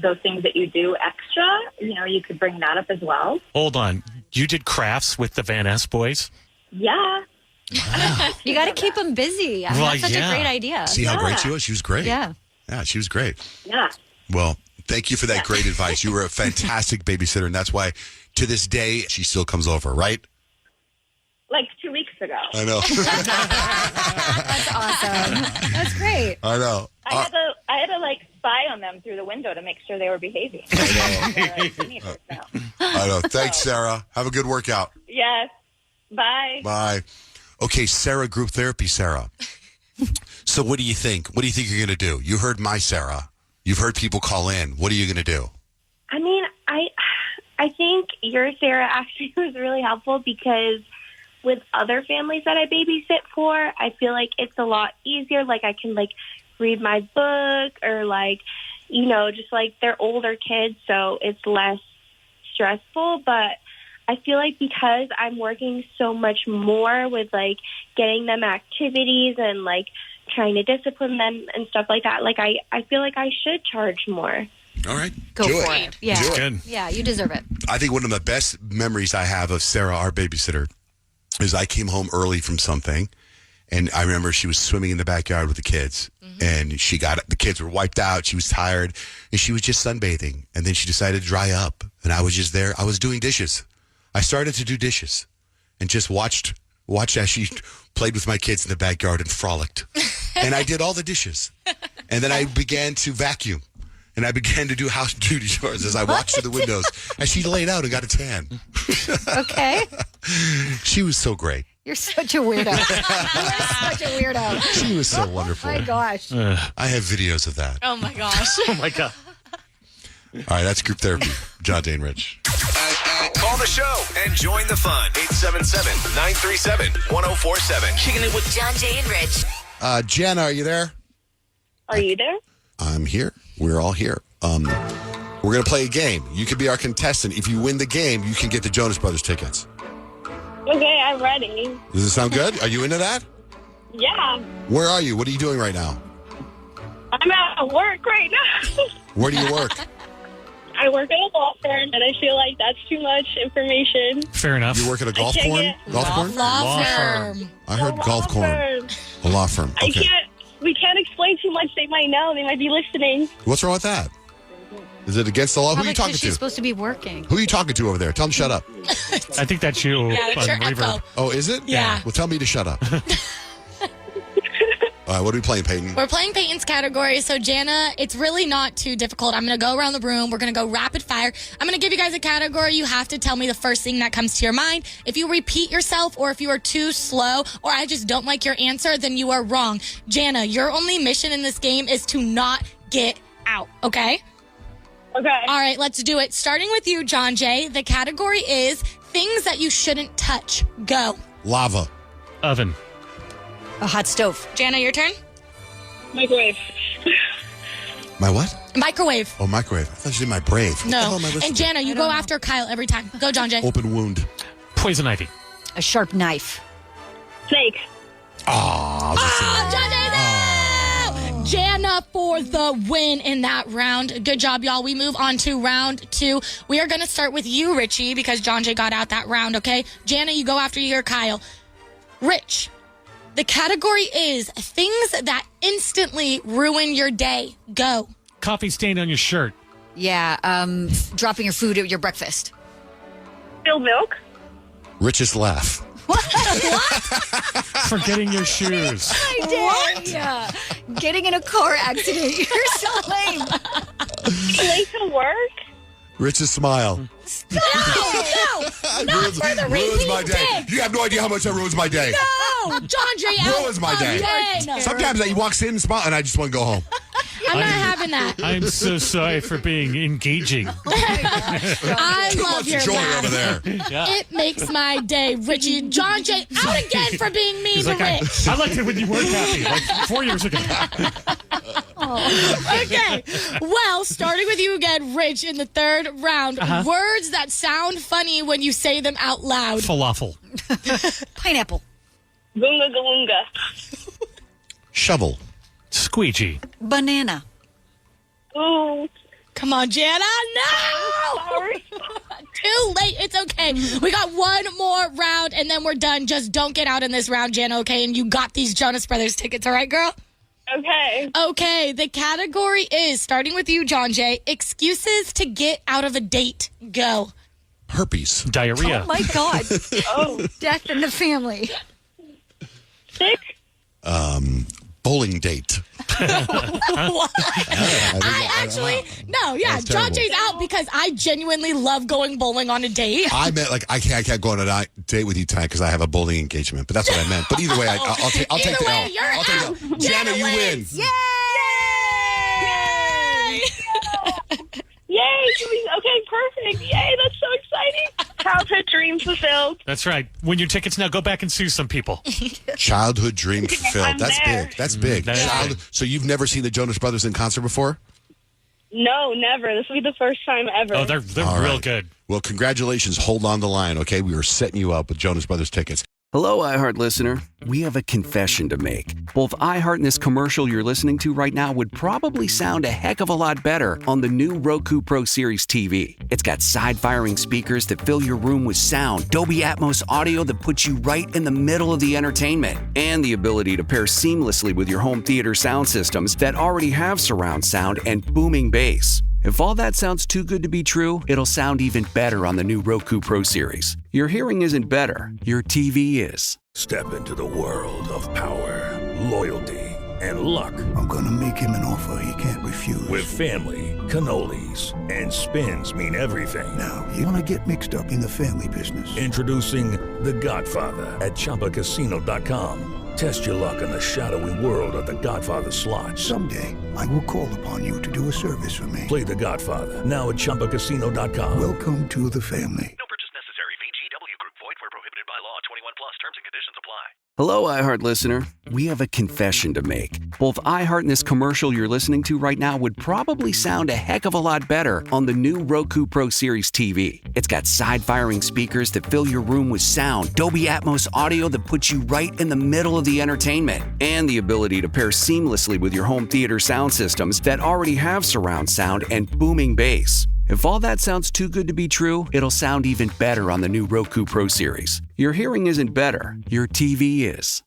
[SPEAKER 15] those things that you do extra, you could bring that up as well.
[SPEAKER 7] Hold on. You did crafts with the Van Ness boys?
[SPEAKER 15] Yeah.
[SPEAKER 8] Wow. You got to keep them busy. That's such a great idea.
[SPEAKER 3] See how great she was? She was great.
[SPEAKER 8] Yeah.
[SPEAKER 3] Yeah, she was great.
[SPEAKER 15] Yeah.
[SPEAKER 3] Well, thank you for that great advice. You were a fantastic babysitter, and that's why, to this day, she still comes over, right?
[SPEAKER 15] Like 2 weeks ago.
[SPEAKER 3] I know.
[SPEAKER 8] That's awesome. That's great.
[SPEAKER 3] I know.
[SPEAKER 15] I had to spy on them through the window to make sure they were behaving.
[SPEAKER 3] I know. Thanks, Sarah. Have a good workout.
[SPEAKER 15] Yes. Bye.
[SPEAKER 3] Bye. Okay, Sarah, group therapy, Sarah. So what do you think? What do you think you're going to do? You heard my Sarah. You've heard people call in. What are you going to do?
[SPEAKER 15] I mean, I think your Sarah actually was really helpful because with other families that I babysit for, I feel like it's a lot easier. Like I can read my book or just they're older kids, so it's less stressful. But I feel like because I'm working so much more with getting them activities and trying to discipline them and stuff like that. Like, I feel like I should charge more.
[SPEAKER 3] All right.
[SPEAKER 8] Go
[SPEAKER 3] Do
[SPEAKER 8] for
[SPEAKER 3] it.
[SPEAKER 8] it. Yeah.
[SPEAKER 3] Do it.
[SPEAKER 8] Yeah, you deserve it.
[SPEAKER 3] I think one of the best memories I have of Sarah, our babysitter, is I came home early from something, and I remember she was swimming in the backyard with the kids, and the kids were wiped out. She was tired, and she was just sunbathing, and then she decided to dry up, and I was just there. I was doing dishes. I started to do dishes, and just watched as she played with my kids in the backyard and frolicked, and I did all the dishes, and then I began to vacuum. And I began to do house duty chores as I watched through the windows as she laid out and got a tan.
[SPEAKER 8] Okay.
[SPEAKER 3] She was so great.
[SPEAKER 8] You're such a weirdo. You're such a weirdo.
[SPEAKER 3] She was so wonderful.
[SPEAKER 8] Oh, my gosh.
[SPEAKER 3] I have videos of that.
[SPEAKER 5] Oh, my gosh.
[SPEAKER 7] Oh, my God.
[SPEAKER 3] All right, that's group therapy. Johnjay and Rich.
[SPEAKER 9] Call the show and join the fun. 877-937-1047.
[SPEAKER 8] Kicking it with Johnjay and Rich.
[SPEAKER 3] Jana, are you there?
[SPEAKER 15] Are you there?
[SPEAKER 3] I'm here. We're all here. We're going to play a game. You can be our contestant. If you win the game, you can get the Jonas Brothers tickets.
[SPEAKER 15] Okay, I'm ready.
[SPEAKER 3] Does it sound good? Are you into that?
[SPEAKER 15] Yeah.
[SPEAKER 3] Where are you? What are you doing right now?
[SPEAKER 15] I'm at work right now.
[SPEAKER 3] Where do you work?
[SPEAKER 15] I work at a law firm, and I feel like that's too much information.
[SPEAKER 7] Fair enough.
[SPEAKER 3] You work at a golf
[SPEAKER 15] can't
[SPEAKER 3] corn?
[SPEAKER 15] get-
[SPEAKER 3] Golf corn?
[SPEAKER 5] Law firm.
[SPEAKER 3] I heard golf corn.
[SPEAKER 15] Firm.
[SPEAKER 3] A law firm. Okay.
[SPEAKER 15] We can't explain too much. They might know. They might be listening.
[SPEAKER 3] What's wrong with that? Is it against the law? Who are you talking
[SPEAKER 8] She's
[SPEAKER 3] to?
[SPEAKER 8] supposed to be working.
[SPEAKER 3] Who are you talking to over there? Tell them to shut up.
[SPEAKER 7] I think that's you.
[SPEAKER 5] Yeah, it's your
[SPEAKER 7] on Reverb.
[SPEAKER 5] echo.
[SPEAKER 3] Oh, is it?
[SPEAKER 5] Yeah.
[SPEAKER 3] Well, tell me to shut up. All right, what are we playing, Payton?
[SPEAKER 5] We're playing Peyton's category. So, Jana, it's really not too difficult. I'm going to go around the room. We're going to go rapid fire. I'm going to give you guys a category. You have to tell me the first thing that comes to your mind. If you repeat yourself or if you are too slow or I just don't like your answer, then you are wrong. Jana, your only mission in this game is to not get out, okay?
[SPEAKER 15] Okay.
[SPEAKER 5] All right, let's do it. Starting with you, Johnjay. The category is things that you shouldn't touch. Go.
[SPEAKER 3] Lava.
[SPEAKER 7] Oven.
[SPEAKER 8] A hot stove.
[SPEAKER 5] Jana, your turn.
[SPEAKER 15] Microwave.
[SPEAKER 3] My what?
[SPEAKER 5] Microwave.
[SPEAKER 3] Oh, microwave. I thought you said my brave. What the hell
[SPEAKER 5] No.
[SPEAKER 3] am I listening
[SPEAKER 5] And Jana, you go after Kyle every time. Go, Johnjay.
[SPEAKER 3] to? Open wound.
[SPEAKER 7] Poison ivy.
[SPEAKER 8] A sharp knife.
[SPEAKER 15] Snake.
[SPEAKER 3] Oh,
[SPEAKER 5] Johnjay, no! Jana for the win in that round. Good job, y'all. We move on to round 2. We are going to start with you, Richie, because Johnjay got out that round, okay? Jana, you go after your Kyle. Rich, the category is things that instantly ruin your day. Go.
[SPEAKER 7] Coffee stain on your shirt.
[SPEAKER 8] Yeah, dropping your food at your breakfast.
[SPEAKER 15] Spilled milk.
[SPEAKER 3] Richest laugh.
[SPEAKER 7] Forgetting your shoes.
[SPEAKER 8] I did. Yeah. Getting in a car accident. You're so lame.
[SPEAKER 15] Late to work.
[SPEAKER 3] Richest smile.
[SPEAKER 5] No, not for the
[SPEAKER 3] ruins my
[SPEAKER 5] repeat
[SPEAKER 3] day.
[SPEAKER 5] dick.
[SPEAKER 3] You have no idea how much that ruins my day.
[SPEAKER 5] No, Johnjay out
[SPEAKER 3] Ruins my day.
[SPEAKER 5] again.
[SPEAKER 3] Sometimes he walks in and smile, and I just want to go home.
[SPEAKER 5] I'm not having that.
[SPEAKER 7] I'm so sorry for being engaging.
[SPEAKER 5] I love your
[SPEAKER 3] Joy
[SPEAKER 5] laugh.
[SPEAKER 3] over there.
[SPEAKER 7] Yeah.
[SPEAKER 5] It makes my day, Richie. Johnjay out again for being mean
[SPEAKER 7] He's
[SPEAKER 5] to
[SPEAKER 7] like,
[SPEAKER 5] Rich.
[SPEAKER 7] I liked it when you weren't happy, like 4 years ago.
[SPEAKER 5] Okay. Well, starting with you again, Rich, in the third round. Words that sound funny when you say them out loud.
[SPEAKER 7] Falafel.
[SPEAKER 8] Pineapple.
[SPEAKER 15] Goonga goonga.
[SPEAKER 3] Shovel.
[SPEAKER 7] Squeegee.
[SPEAKER 8] Banana.
[SPEAKER 15] Ooh.
[SPEAKER 5] Come on, Jana. No!
[SPEAKER 15] Sorry.
[SPEAKER 5] Too late. It's okay. We got one more round, and then we're done. Just don't get out in this round, Jana, okay? And you got these Jonas Brothers tickets, all right, girl?
[SPEAKER 15] Okay.
[SPEAKER 5] Okay, the category is, starting with you, Johnjay, excuses to get out of a date. Go.
[SPEAKER 3] Herpes.
[SPEAKER 7] Diarrhea.
[SPEAKER 8] Oh, my God.
[SPEAKER 15] Oh.
[SPEAKER 8] Death in the family.
[SPEAKER 15] Sick.
[SPEAKER 3] Bowling date.
[SPEAKER 5] What? No, yeah,
[SPEAKER 3] That's terrible.
[SPEAKER 5] Johnjay's out because I genuinely love going bowling on a date.
[SPEAKER 3] I meant like I can't go on a date with you tonight because I have a bowling engagement. But that's what I meant. But either way, I'll take
[SPEAKER 5] Either
[SPEAKER 3] the
[SPEAKER 5] way,
[SPEAKER 3] L.
[SPEAKER 5] you're
[SPEAKER 3] I'll take
[SPEAKER 5] out.
[SPEAKER 3] the L. Jana, you win.
[SPEAKER 5] wins.
[SPEAKER 8] Yay!
[SPEAKER 15] Yay. Okay, perfect. Yay, that's so exciting. Childhood dreams fulfilled.
[SPEAKER 7] That's right. Win your tickets now. Go back and sue some people.
[SPEAKER 3] Childhood dream fulfilled.
[SPEAKER 15] I'm
[SPEAKER 3] That's
[SPEAKER 15] there.
[SPEAKER 3] big. That's big.
[SPEAKER 7] That is big.
[SPEAKER 3] So you've never seen the Jonas Brothers in concert before?
[SPEAKER 15] No, never. This will be the first time ever.
[SPEAKER 7] Oh, they're
[SPEAKER 3] All
[SPEAKER 7] real
[SPEAKER 3] right.
[SPEAKER 7] good.
[SPEAKER 3] Well, congratulations. Hold on the line, okay? We were setting you up with Jonas Brothers tickets.
[SPEAKER 1] Hello, iHeart listener. We have a confession to make. Both iHeart and this commercial you're listening to right now would probably sound a heck of a lot better on the new Roku Pro Series TV. It's got side-firing speakers that fill your room with sound, Dolby Atmos audio that puts you right in the middle of the entertainment, and the ability to pair seamlessly with your home theater sound systems that already have surround sound and booming bass. If all that sounds too good to be true, it'll sound even better on the new Roku Pro Series. Your hearing isn't better, your TV is.
[SPEAKER 17] Step into the world of power, loyalty, and luck.
[SPEAKER 18] I'm gonna make him an offer he can't refuse.
[SPEAKER 17] With family, cannolis, and spins mean everything.
[SPEAKER 18] Now, you wanna get mixed up in the family business.
[SPEAKER 17] Introducing The Godfather at ChumbaCasino.com. Test your luck in the shadowy world of The Godfather slot.
[SPEAKER 18] Someday, I will call upon you to do a service for me.
[SPEAKER 17] Play The Godfather, now at ChumbaCasino.com.
[SPEAKER 18] Welcome to the family.
[SPEAKER 19] No purchase necessary. VGW Group. Void where prohibited by law. 21 plus. Terms and conditions apply.
[SPEAKER 1] Hello, iHeart listener. We have a confession to make. Both iHeart and this commercial you're listening to right now would probably sound a heck of a lot better on the new Roku Pro Series TV. It's got side-firing speakers that fill your room with sound, Dolby Atmos audio that puts you right in the middle of the entertainment, and the ability to pair seamlessly with your home theater sound systems that already have surround sound and booming bass. If all that sounds too good to be true, it'll sound even better on the new Roku Pro Series. Your hearing isn't better, your TV is.